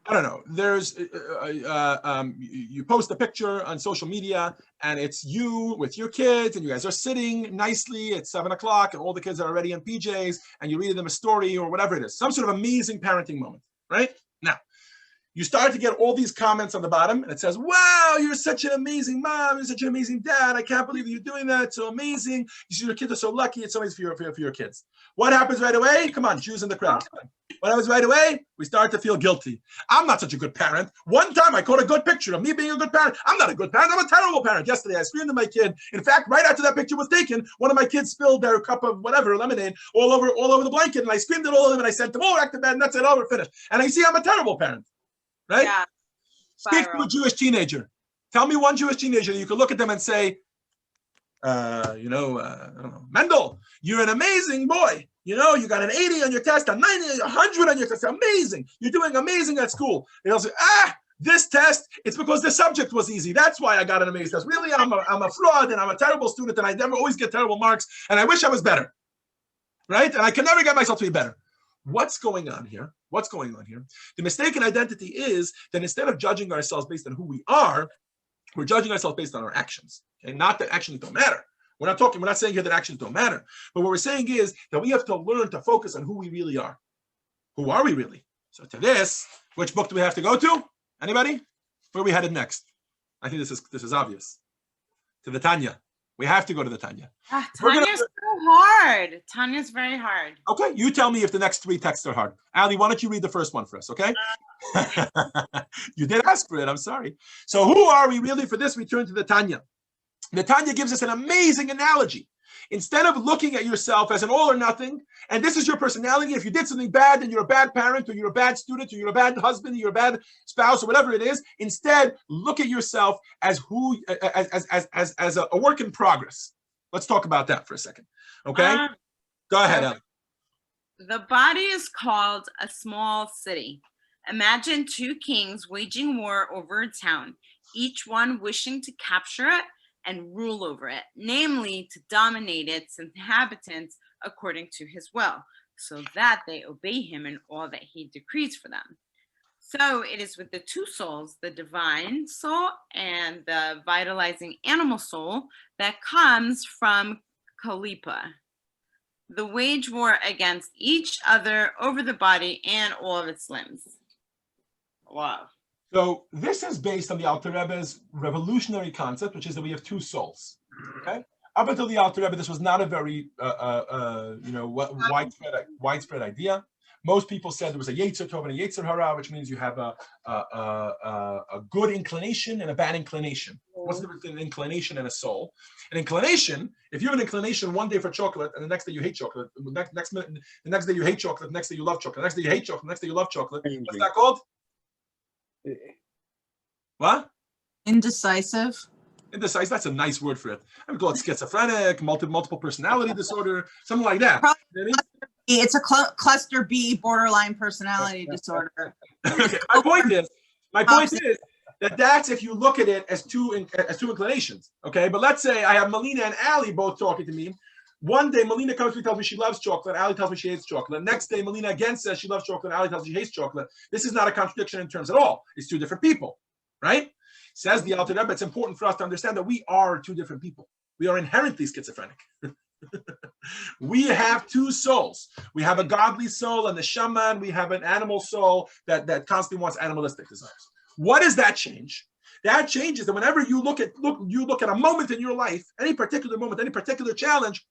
I don't know, there's, you post a picture on social media and it's you with your kids and you guys are sitting nicely at 7 o'clock and all the kids are already in PJs and you read them a story or whatever it is, some sort of amazing parenting moment, right? Now, you start to get all these comments on the bottom, and it says, wow, you're such an amazing mom, you're such an amazing dad, I can't believe you're doing that, it's so amazing, you see your kids are so lucky, it's so amazing for your kids. What happens right away? Come on, Jews in the crowd. What happens right away? We start to feel guilty. I'm not such a good parent. One time I caught a good picture of me being a good parent. I'm not a good parent, I'm a terrible parent. Yesterday I screamed at my kid. In fact, right after that picture was taken, one of my kids spilled their cup of whatever, lemonade, all over the blanket, and I screamed at all of them, and I sent them all back to bed, and that's it, over, finished. And I see I'm a terrible parent. Right? Yeah. Speak to a Jewish teenager. Tell me one Jewish teenager that you could look at them and say, I don't know, Mendel, you're an amazing boy. You know, you got an 80 on your test, a 90, 100 on your test. Amazing. You're doing amazing at school. And they'll say, this test, it's because the subject was easy. That's why I got an amazing test. Really, I'm a fraud, and I'm a terrible student, and I never always get terrible marks, and I wish I was better. Right? And I can never get myself to be better. What's going on here? What's going on here? The mistaken identity is that instead of judging ourselves based on who we are, we're judging ourselves based on our actions. Okay? Not that actions don't matter. We're not saying here that actions don't matter. But what we're saying is that we have to learn to focus on who we really are. Who are we really? So to this, which book do we have to go to? Anybody? Where are we headed next? I think this is obvious. To the Tanya. We have to go to the Tanya. Tanya's so hard. Tanya's very hard. Okay, you tell me if the next 3 texts are hard. Ali, why don't you read the first one for us, okay? You did ask for it, I'm sorry. So who are we really? For this, we turn to the Tanya. The Tanya gives us an amazing analogy. Instead of looking at yourself as an all or nothing, and this is your personality, if you did something bad, then you're a bad parent, or you're a bad student, or you're a bad husband, or you're a bad spouse, or whatever it is. Instead, look at yourself as a work in progress. Let's talk about that for a second. Okay? Go ahead, Ellen. The body is called a small city. Imagine 2 kings waging war over a town, each one wishing to capture it and rule over it, namely to dominate its inhabitants according to his will, so that they obey him in all that he decrees for them. So it is with the 2 souls, the divine soul and the vitalizing animal soul, that comes from Kalipa. The wage war against each other over the body and all of its limbs. Wow. So this is based on the Alter Rebbe's revolutionary concept, which is that we have 2 souls. Okay. Up until the Alter Rebbe, this was not a very widespread idea. Most people said there was a Yetzer Tov and a Yetzer Hara, which means you have a good inclination and a bad inclination. What's the difference between an inclination and a soul? An inclination, if you have an inclination one day for chocolate and the next day you hate chocolate, the next day you hate chocolate, the next day you love chocolate, the next day you hate chocolate, the next day you love chocolate. What's that called? What? Indecisive. Indecisive, that's a nice word for it. I would call it schizophrenic, multiple personality disorder, something like that. Probably, it's a cluster B borderline personality disorder. Okay. My point is that that's if you look at it as two inclinations. Okay, but let's say I have Melina and Ali both talking to me. One day, Melina comes to me, tells me she loves chocolate. Ali tells me she hates chocolate. Next day, Melina again says she loves chocolate. Ali tells me she hates chocolate. This is not a contradiction in terms at all. It's 2 different people, right? Says the Alter Rebbe, it's important for us to understand that we are 2 different people. We are inherently schizophrenic. We have 2 souls. We have a godly soul and the shaman. We have an animal soul that constantly wants animalistic desires. What does that change? That changes that whenever you look at a moment in your life, any particular moment, any particular challenge,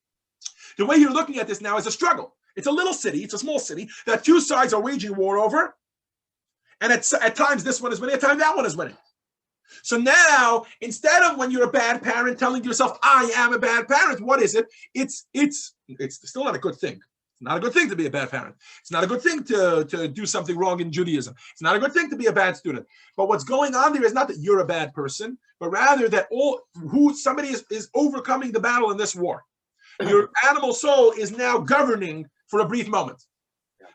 the way you're looking at this now is a struggle. It's a little city, it's a small city that 2 sides are waging war over. And at times this one is winning, at times that one is winning. So now, instead of when you're a bad parent telling yourself, I am a bad parent, what is it? It's still not a good thing. It's not a good thing to be a bad parent. It's not a good thing to do something wrong in Judaism. It's not a good thing to be a bad student. But what's going on there is not that you're a bad person, but rather that somebody is overcoming the battle in this war. Your animal soul is now governing for a brief moment.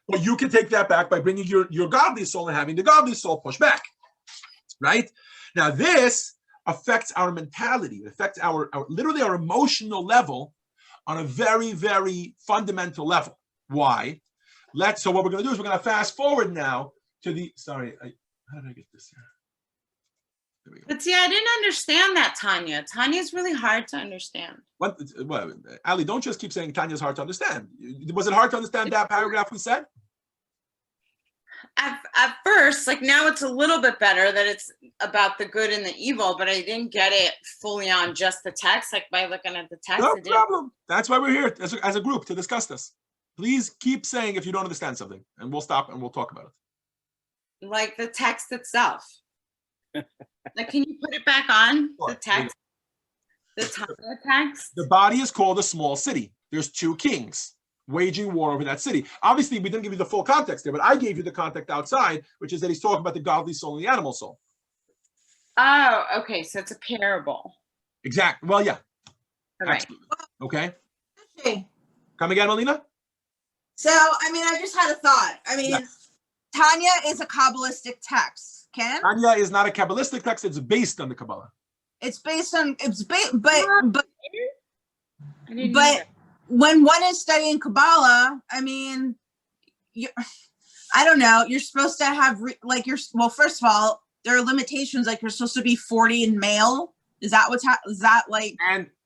But you can take that back by bringing your godly soul and having the godly soul push back. Right? Now, this affects our mentality. It affects our literally our emotional level on a very, very fundamental level. Why? So what we're going to do is we're going to fast forward now to the, how did I get this here? There we go. But see, I didn't understand that, Tanya. Tanya's really hard to understand. What, Ali, don't just keep saying Tanya's hard to understand. Was it hard to understand that paragraph we said? at first, like now it's a little bit better that it's about the good and the evil, but I didn't get it fully on just the text, like by looking at the text. No problem. That's why we're here as a group to discuss this. Please keep saying if you don't understand something, and we'll stop and we'll talk about it. Like the text itself. Like, can you put it back on the text? The text. The body is called a small city. There's two kings waging war over that city. Obviously, we didn't give you the full context there, but I gave you the context outside, which is that he's talking about the godly soul and the animal soul. Oh, okay. So it's a parable. Exactly. Well, yeah. Okay. Absolutely. Okay. Okay. Come again, Melina? So, I mean, I just had a thought. I mean, Yes. Tanya is a Kabbalistic text, Ken? Tanya is not a Kabbalistic text. It's based on the Kabbalah. It's based on, but I didn't know that. when one is studying Kabbalah, I mean, I don't know, you're supposed to have, well, first of all, there are limitations, like you're supposed to be 40 and male. Is that is that like?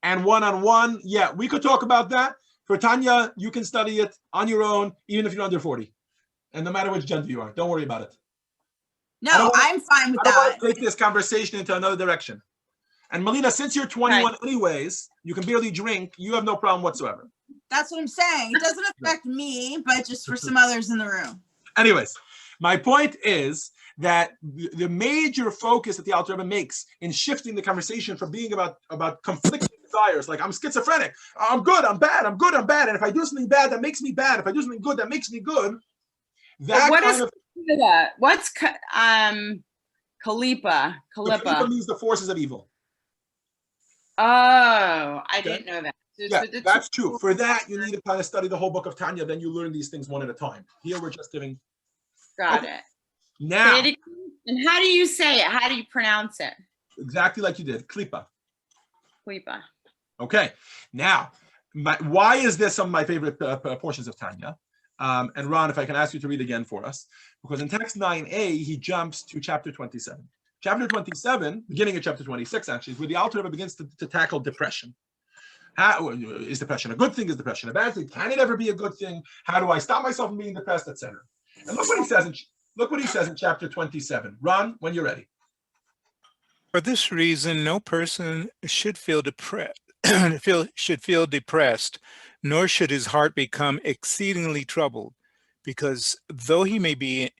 And one-on-one, yeah, we could talk about that. For Tanya, you can study it on your own, even if you're under 40. And no matter which gender you are, don't worry about it. No, I'm fine with I don't that. want to take this conversation into another direction. And Melina, since you're 21 anyways, you can barely drink, you have no problem whatsoever. That's what I'm saying. It doesn't affect me, but just for some others in the room. Anyways, my point is that the major focus that the Alter Rebbe makes in shifting the conversation from being about conflicting desires, like I'm schizophrenic, I'm good, I'm bad, I'm good, I'm bad, and if I do something bad, that makes me bad. If I do something good, that makes me good. That What kind is of that? What's Kalipa? Kalipa means the forces of evil. Oh, I didn't know that. Yeah, that's true. For that, you need to kind of study the whole book of Tanya. Then you learn these things one at a time. Here, we're just giving. Got it. Now, and how do you say it? How do you pronounce it? exactly like you did, Klipa. Klipa. Okay. Now, why is this some of my favorite portions of Tanya? And Ron, if I can ask you to read again for us, because in text 9a, he jumps to chapter 27. Chapter 27, beginning of chapter 26, actually, is where the Alter Rebbe begins to tackle depression. How is depression a good thing? Is depression a bad thing? Can it ever be a good thing? How do I stop myself from being depressed, etc.? And look what he says in chapter 27. Ron, when you're ready. For this reason, no person should feel depressed, nor should his heart become exceedingly troubled, because though he may be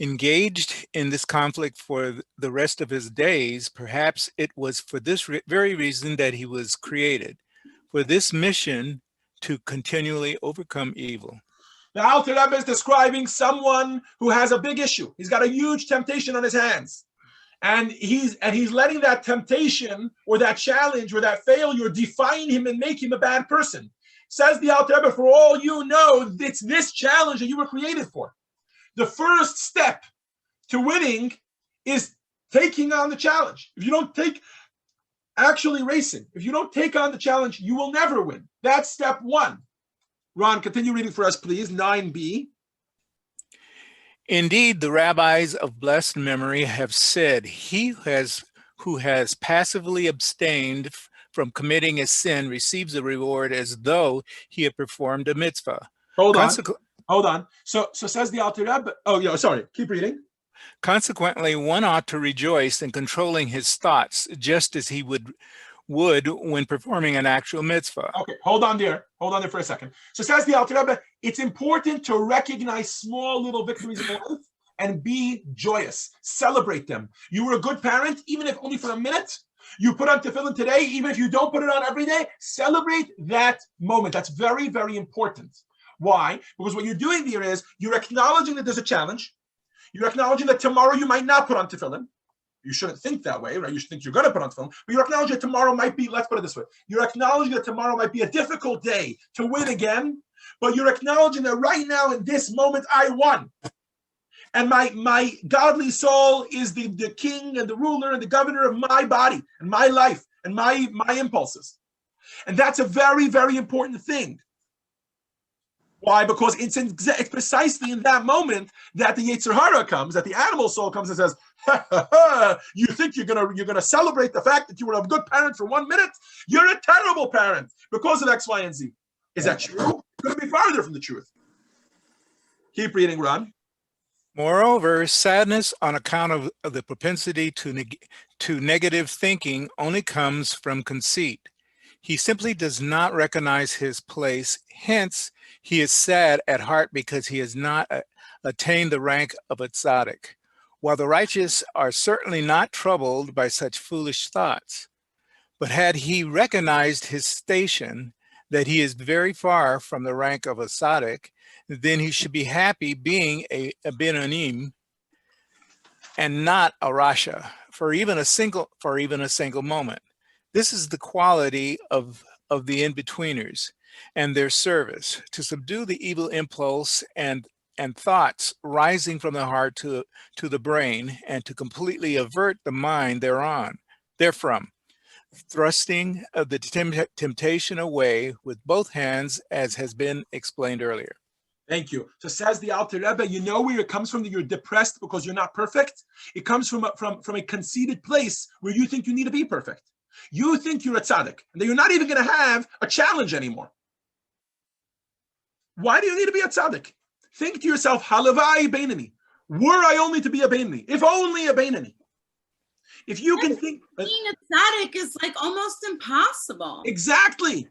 engaged in this conflict for the rest of his days, perhaps it was for this very reason that he was created, for this mission to continually overcome evil. The Alter Rebbe is describing someone who has a big issue. He's got a huge temptation on his hands. And he's letting that temptation or that challenge or that failure define him and make him a bad person. Says the Alter Rebbe, for all you know, it's this challenge that you were created for. The first step to winning is taking on the challenge. If you don't actually racing, if you don't take on the challenge, you will never win. That's step one. Ron, continue reading for us, please. 9b. Indeed, the rabbis of blessed memory have said, he who has passively abstained from committing a sin receives a reward as though he had performed a mitzvah. Hold on. So says the Alter Rebbe. Oh, yeah, sorry. Keep reading. Consequently, one ought to rejoice in controlling his thoughts, just as he would when performing an actual mitzvah. Okay, hold on there for a second. So says the Alter Rebbe, it's important to recognize small little victories in life and be joyous. Celebrate them. You were a good parent, even if only for a minute. You put on tefillin today, even if you don't put it on every day. Celebrate that moment. That's very, very important. Why? Because what you're doing there is you're acknowledging that there's a challenge. You're acknowledging that tomorrow you might not put on tefillin. You shouldn't think that way, right? You should think you're going to put on tefillin. But you're acknowledging that tomorrow might be, let's put it this way. You're acknowledging that tomorrow might be a difficult day to win again. But you're acknowledging that right now in this moment, I won. And my godly soul is the king and the ruler and the governor of my body and my life and my impulses. And that's a very, very important thing. Why? Because it's precisely in that moment that the Yetzer Hara comes, that the animal soul comes and says, ha, ha, ha, you think you're gonna celebrate the fact that you were a good parent for 1 minute? You're a terrible parent because of X, Y, and Z. Is that true? It couldn't be farther from the truth. Keep reading, Ron. Moreover, sadness on account of the propensity to negative thinking only comes from conceit. He simply does not recognize his place. Hence, he is sad at heart because he has not attained the rank of a tzaddik. While the righteous are certainly not troubled by such foolish thoughts, but had he recognized his station, that he is very far from the rank of a tzaddik, then he should be happy being a binonim and not a rasha for even a single moment. This is the quality of the in-betweeners and their service, to subdue the evil impulse and thoughts rising from the heart to the brain, and to completely avert the mind therefrom, thrusting the temptation away with both hands, as has been explained earlier. Thank you. So says the Alter Rebbe, you know where it comes from that you're depressed because you're not perfect? It comes from a conceited place where you think you need to be perfect. You think you're a tzaddik, and that you're not even going to have a challenge anymore. Why do you need to be a tzaddik? Think to yourself, halavai beinani. Were I only to be a beinani? If only a beinani. If you can think... Being a tzaddik is like almost impossible. Exactly.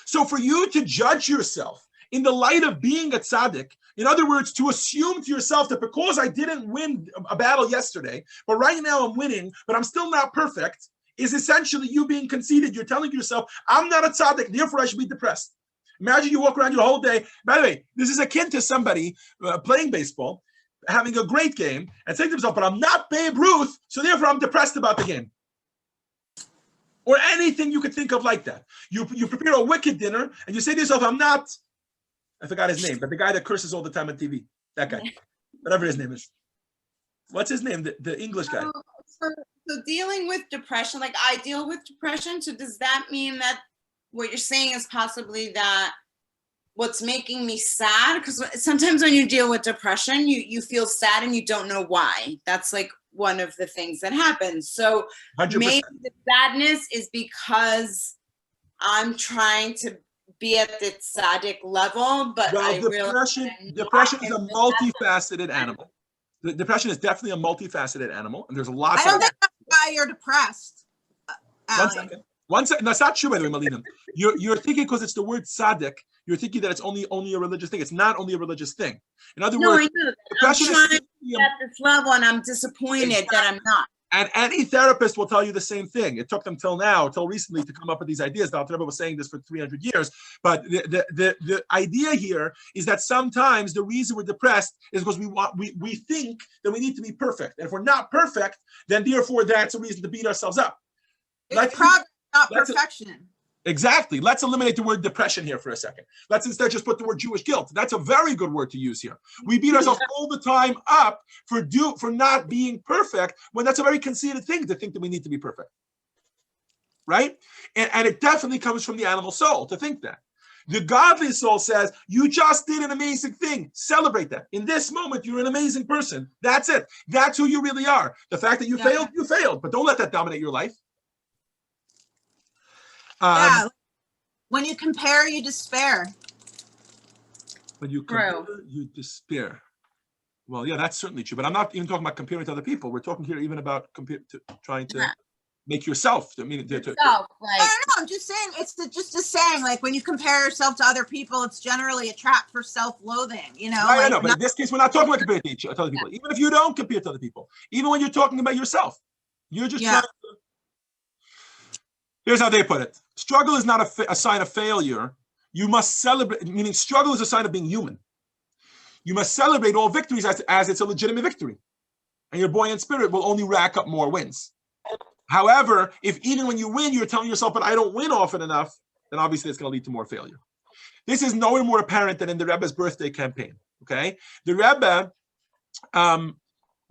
So for you to judge yourself in the light of being a tzaddik, in other words, to assume to yourself that because I didn't win a battle yesterday, but right now I'm winning, but I'm still not perfect, is essentially you being conceited. You're telling yourself, I'm not a tzaddik, therefore I should be depressed. Imagine you walk around your whole day. By the way, this is akin to somebody playing baseball, having a great game, and saying to himself, but I'm not Babe Ruth, so therefore I'm depressed about the game. Or anything you could think of like that. You prepare a wicked dinner, and you say to yourself, I forgot his name, but the guy that curses all the time on TV, that guy, whatever his name is. What's his name? The English guy. So dealing with depression, like I deal with depression, so does that mean that what you're saying is possibly that what's making me sad? Because sometimes when you deal with depression, you feel sad and you don't know why. That's like one of the things that happens. So 100%. Maybe the sadness is because I'm trying to be at the tzaddik level, but depression is a multifaceted animal. The depression is definitely a multifaceted animal, and there's a lot. I don't think that's why you're depressed. One second. That's not true, by the way, Malina. You're thinking because it's the word tzaddik. You're thinking that it's only a religious thing. It's not only a religious thing. In other words, I'm trying to be at this level, and I'm disappointed that I'm not. And any therapist will tell you the same thing. It took them till recently to come up with these ideas. Dr. Rebbe was saying this for 300 years. But the idea here is that sometimes the reason we're depressed is because we think that we need to be perfect. And if we're not perfect, then therefore that's a reason to beat ourselves up. It's progress, not perfection. Exactly. Let's eliminate the word depression here for a second. Let's instead just put the word Jewish guilt. That's a very good word to use here. We beat ourselves all the time up for not being perfect, when that's a very conceited thing to think that we need to be perfect. Right? And it definitely comes from the animal soul to think that. The godly soul says, you just did an amazing thing. Celebrate that. In this moment, you're an amazing person. That's it. That's who you really are. The fact that you failed, but don't let that dominate your life. When you compare, you despair. When you compare, you despair. Well, yeah, that's certainly true. But I'm not even talking about comparing to other people. We're talking here even about trying to make yourself. No, I'm just saying, it's just a saying. Like when you compare yourself to other people, it's generally a trap for self-loathing. You know. I know, but in this case, we're not talking about comparing to other people. Even if you don't compare to other people, even when you're talking about yourself, you're just trying to. Here's how they put it. Struggle is not a sign of failure. You must celebrate, meaning struggle is a sign of being human. You must celebrate all victories as it's a legitimate victory. And your buoyant spirit will only rack up more wins. However, if even when you win, you're telling yourself, but I don't win often enough, then obviously it's going to lead to more failure. This is nowhere more apparent than in the Rebbe's birthday campaign, okay? The Rebbe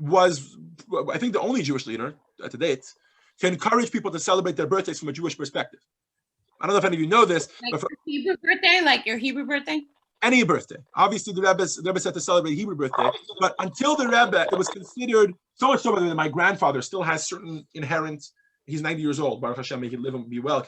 was, I think, the only Jewish leader to date to encourage people to celebrate their birthdays from a Jewish perspective. I don't know if any of you know this. Like but Hebrew birthday, like your Hebrew birthday? Any birthday. Obviously, the Rebbe said to celebrate Hebrew birthday, but until the Rebbe, it was considered, so much so that my grandfather still has certain inherent, he's 90 years old, Baruch Hashem, may he live and be well,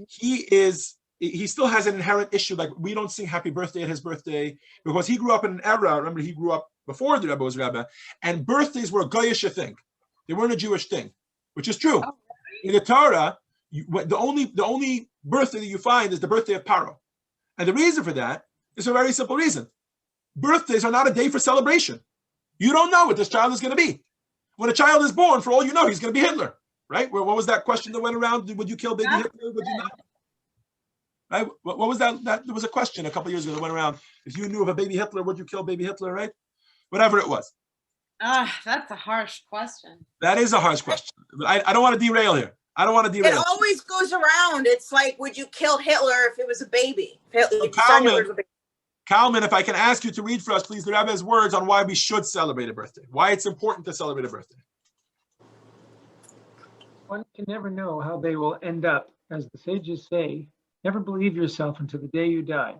he is he still has an inherent issue. Like, we don't sing happy birthday at his birthday because he grew up in an era, remember, he grew up before the Rebbe was Rebbe, and birthdays were a Goyish thing. They weren't a Jewish thing, which is true. In the Torah, the only birthday that you find is the birthday of Paro. And the reason for that is a very simple reason. Birthdays are not a day for celebration. You don't know what this child is going to be. When a child is born, for all you know, he's going to be Hitler, right? What was that question that went around? Would you kill baby Hitler? Would you not? Right? What was that? There was a question a couple of years ago that went around. If you knew of a baby Hitler, would you kill baby Hitler, right? Whatever it was. That's a harsh question. That is a harsh question. I don't want to derail here. I don't want to derail. It always goes around. It's like, would you kill Hitler if it was a baby? Kalman, if I can ask you to read for us, please, the Rebbe's words on why we should celebrate a birthday. Why it's important to celebrate a birthday. One can never know how they will end up. As the sages say, never believe yourself until the day you die.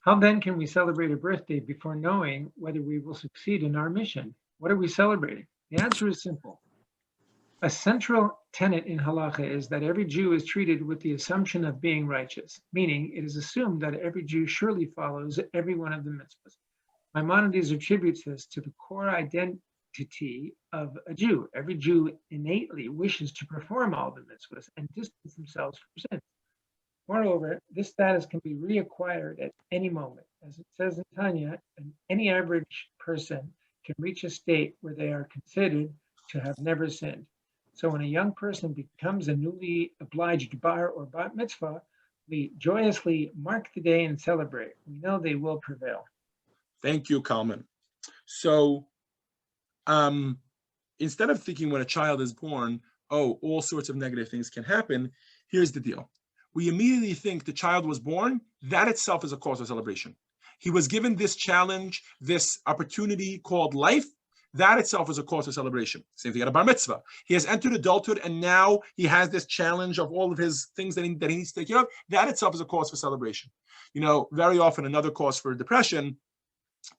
How then can we celebrate a birthday before knowing whether we will succeed in our mission? What are we celebrating? The answer is simple. A central tenet in halacha is that every Jew is treated with the assumption of being righteous, meaning it is assumed that every Jew surely follows every one of the mitzvahs. Maimonides attributes this to the core identity of a Jew. Every Jew innately wishes to perform all the mitzvahs and distance themselves from sin. Moreover, this status can be reacquired at any moment. As it says in Tanya, any average person can reach a state where they are considered to have never sinned. So when a young person becomes a newly obliged bar or bat mitzvah, we joyously mark the day and celebrate. We know they will prevail. Thank you, Kalman. So instead of thinking when a child is born, oh, all sorts of negative things can happen, here's the deal. We immediately think the child was born. That itself is a cause of celebration. He was given this challenge, this opportunity called life. That itself is a cause of celebration. Same thing at a bar mitzvah. He has entered adulthood, and now he has this challenge of all of his things that he needs to take care of. That itself is a cause for celebration. You know, very often another cause for depression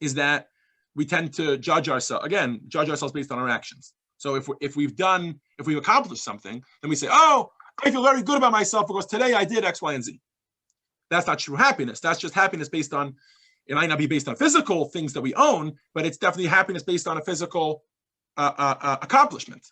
is that we tend to judge ourselves based on our actions. So if we've accomplished something, then we say, oh, I feel very good about myself because today I did X, Y, and Z. That's not true happiness. That's just happiness based on, it might not be based on physical things that we own, but it's definitely happiness based on a physical accomplishment.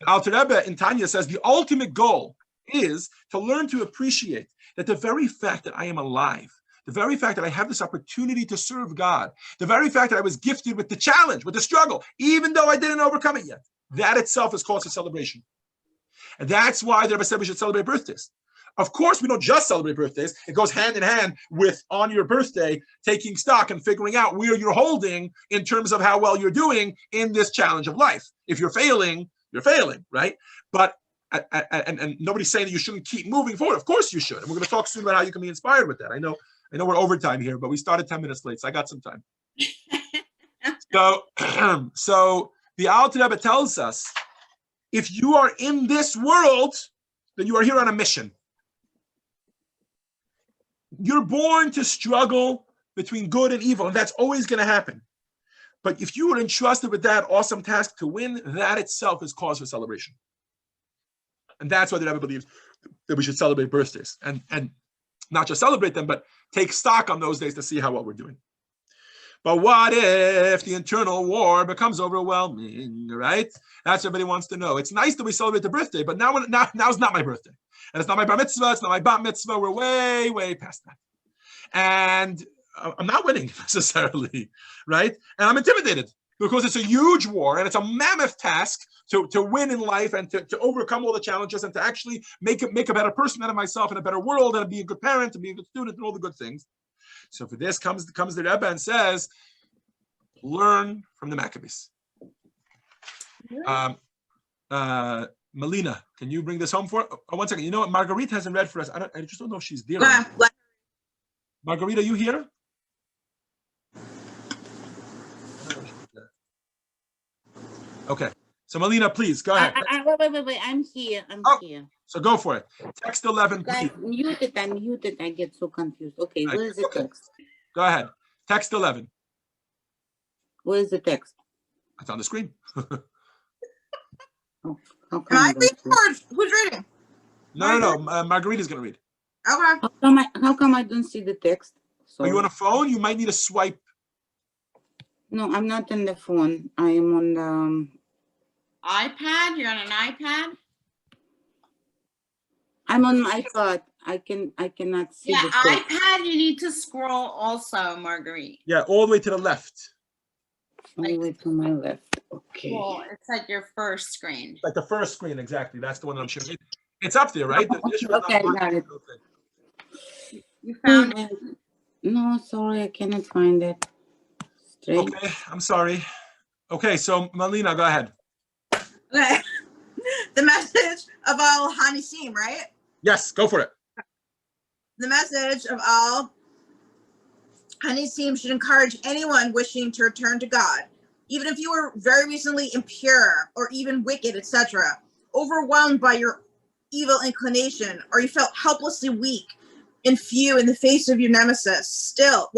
Alter Rebbe in Tanya says the ultimate goal is to learn to appreciate that the very fact that I am alive, the very fact that I have this opportunity to serve God, the very fact that I was gifted with the challenge, with the struggle, even though I didn't overcome it yet, that itself is cause for celebration. And that's why the Rebbe said we should celebrate birthdays. Of course, we don't just celebrate birthdays. It goes hand in hand with, on your birthday, taking stock and figuring out where you're holding in terms of how well you're doing in this challenge of life. If you're failing, right? But and nobody's saying that you shouldn't keep moving forward. Of course you should. And we're going to talk soon about how you can be inspired with that. I know we're overtime here, but we started 10 minutes late, so I got some time. So the Alter Rebbe tells us, if you are in this world, then you are here on a mission. You're born to struggle between good and evil, and that's always going to happen. But if you were entrusted with that awesome task to win, that itself is cause for celebration. And that's why the Rebbe believes that we should celebrate birthdays. And not just celebrate them, but take stock on those days to see how well we're doing. But what if the internal war becomes overwhelming, right? That's what everybody wants to know. It's nice that we celebrate the birthday, but now's not my birthday. And it's not my bar mitzvah, it's not my bat mitzvah. We're way, way past that. And I'm not winning necessarily, right? And I'm intimidated because it's a huge war and it's a mammoth task to win in life and to overcome all the challenges and to actually make a better person out of myself and a better world and be a good parent and be a good student and all the good things. So for this comes the Rebbe and says, learn from the Maccabees. Melina, can you bring this home for? Oh, 1 second. You know what? Marguerite hasn't read for us. I just don't know if she's there. Marguerite, are you here? Okay. So Melina, please go ahead. Wait. I'm here. Here. So go for it. Text 11, please. I'm muted. I get so confused. Okay, where is the text? Go ahead. Text 11. Where is the text? It's on the screen. Can I read or who's reading? No. Marguerite is going to read. Okay. How come I don't see the text? Are you Sorry. on a phone? You might need to swipe. No, I'm not on the phone. I am on the. iPad? You're on an iPad? I'm on my iPad. I cannot see Yeah, the text. iPad, you need to scroll also, Marguerite. Yeah, all the way to the left. All the way to my left. Okay. Well, it's like your first screen. Like the first screen, exactly. That's the one that I'm showing. It's up there, right? The issue is not Okay, mine. got it. You found it? No, sorry, I cannot find it. Strange. Okay, I'm sorry. Okay, so Malina, go ahead. Okay. The message of all Hanisim, right? Yes, go for it. The message of all Hanisim should encourage anyone wishing to return to God, even if you were very recently impure or even wicked, etc., overwhelmed by your evil inclination, or you felt helplessly weak and few in the face of your nemesis. Still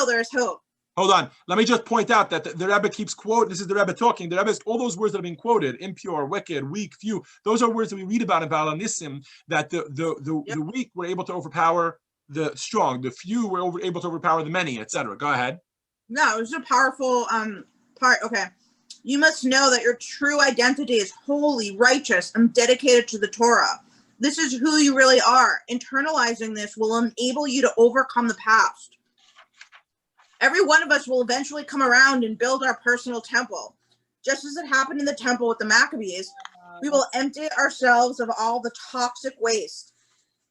there is hope. Hold on. Let me just point out that the Rebbe keeps quoting. This is the Rebbe talking. The Rebbe, all those words that have been quoted, impure, wicked, weak, few, those are words that we read about in Baal Nissim, that the weak were able to overpower the strong, the few were able to overpower the many, etc. Go ahead. No, it's a powerful part. Okay. You must know that your true identity is holy, righteous, and dedicated to the Torah. This is who you really are. Internalizing this will enable you to overcome the past. Every one of us will eventually come around and build our personal temple. Just as it happened in the temple with the Maccabees, we will empty ourselves of all the toxic waste.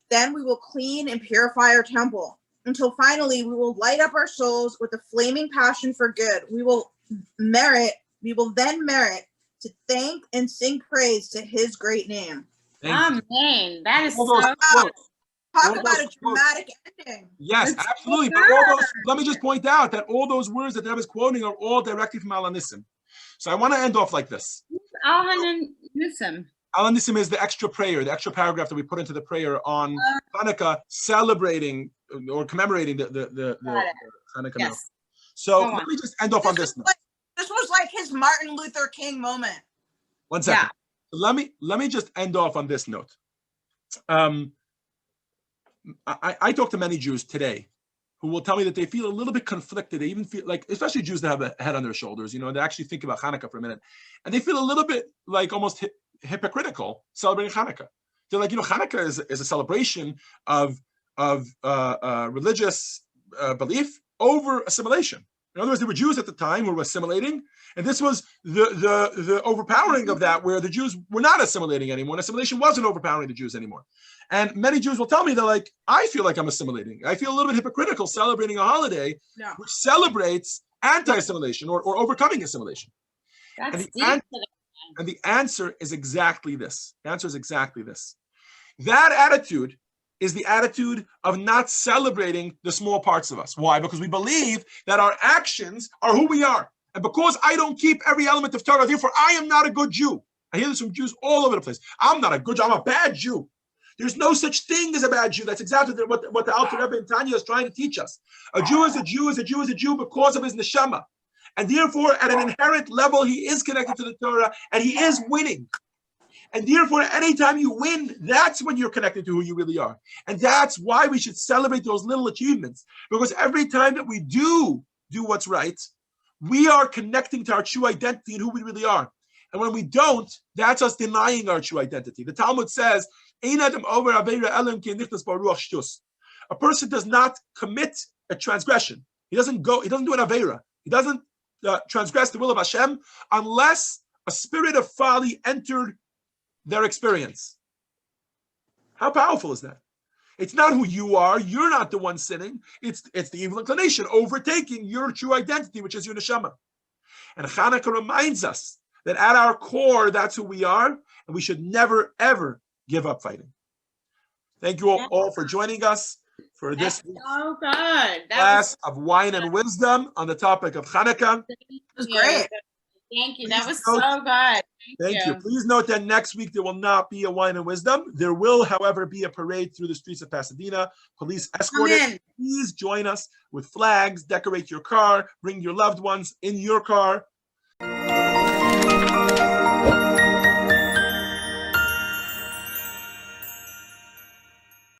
Then we will clean and purify our temple until finally we will light up our souls with a flaming passion for good. We will then merit to thank and sing praise to his great name. Amen. That is All those so quotes. Talk about a dramatic ending. Yes, That's absolutely. so But all good. those, let me just point out that all those words that the Rebbe is quoting are all directly from Al Nissim. So I want to end off like this. Al-Nissim. Al Nissim is the extra prayer, the extra paragraph that we put into the prayer on Chanukah, celebrating or commemorating the Chanukah. Yes. So Go let on. me just end off on this note. This was like his Martin Luther King moment. 1 second. Let me just end off on this note. I talk to many Jews today who will tell me that they feel a little bit conflicted. They even feel like, especially Jews that have a head on their shoulders, and they actually think about Hanukkah for a minute, and they feel a little bit like almost hypocritical celebrating Hanukkah. They're like, Hanukkah is a celebration of religious belief over assimilation. In other words, there were Jews at the time who were assimilating, and this was the overpowering of that, where the Jews were not assimilating anymore, and assimilation wasn't overpowering the Jews anymore. And many Jews will tell me, they're like, I feel like I'm assimilating. I feel a little bit hypocritical celebrating a holiday which celebrates anti-assimilation or overcoming assimilation. That's And the answer is exactly this. The answer is exactly this. That attitude is the attitude of not celebrating the small parts of us. Why? Because we believe that our actions are who we are. And because I don't keep every element of Torah, therefore I am not a good Jew. I hear this from Jews all over the place. I'm not a good Jew, I'm a bad Jew. There's no such thing as a bad Jew. That's exactly what the Alter Rebbe and Tanya is trying to teach us. A Jew is a Jew is a Jew is a Jew because of his neshama. And therefore, at an inherent level, he is connected to the Torah and he is winning. And therefore, anytime you win, that's when you're connected to who you really are. And that's why we should celebrate those little achievements. Because every time that we do what's right, we are connecting to our true identity and who we really are. And when we don't, that's us denying our true identity. The Talmud says, a person does not commit a transgression. He doesn't do an Aveira. He doesn't transgress the will of Hashem unless a spirit of folly entered their experience. How powerful is that? It's not who you are. You're not the one sinning. It's the evil inclination overtaking your true identity, which is your neshama. And Chanukah reminds us that at our core, that's who we are, and we should never, ever give up fighting. Thank you all for joining us for this so good. class of wine and wisdom on the topic of Chanukah. It was great. Thank you. That was so good. Thank you. Please note that next week there will not be a wine and wisdom. There will, however, be a parade through the streets of Pasadena. Police escorted. Please join us with flags, decorate your car, bring your loved ones in your car.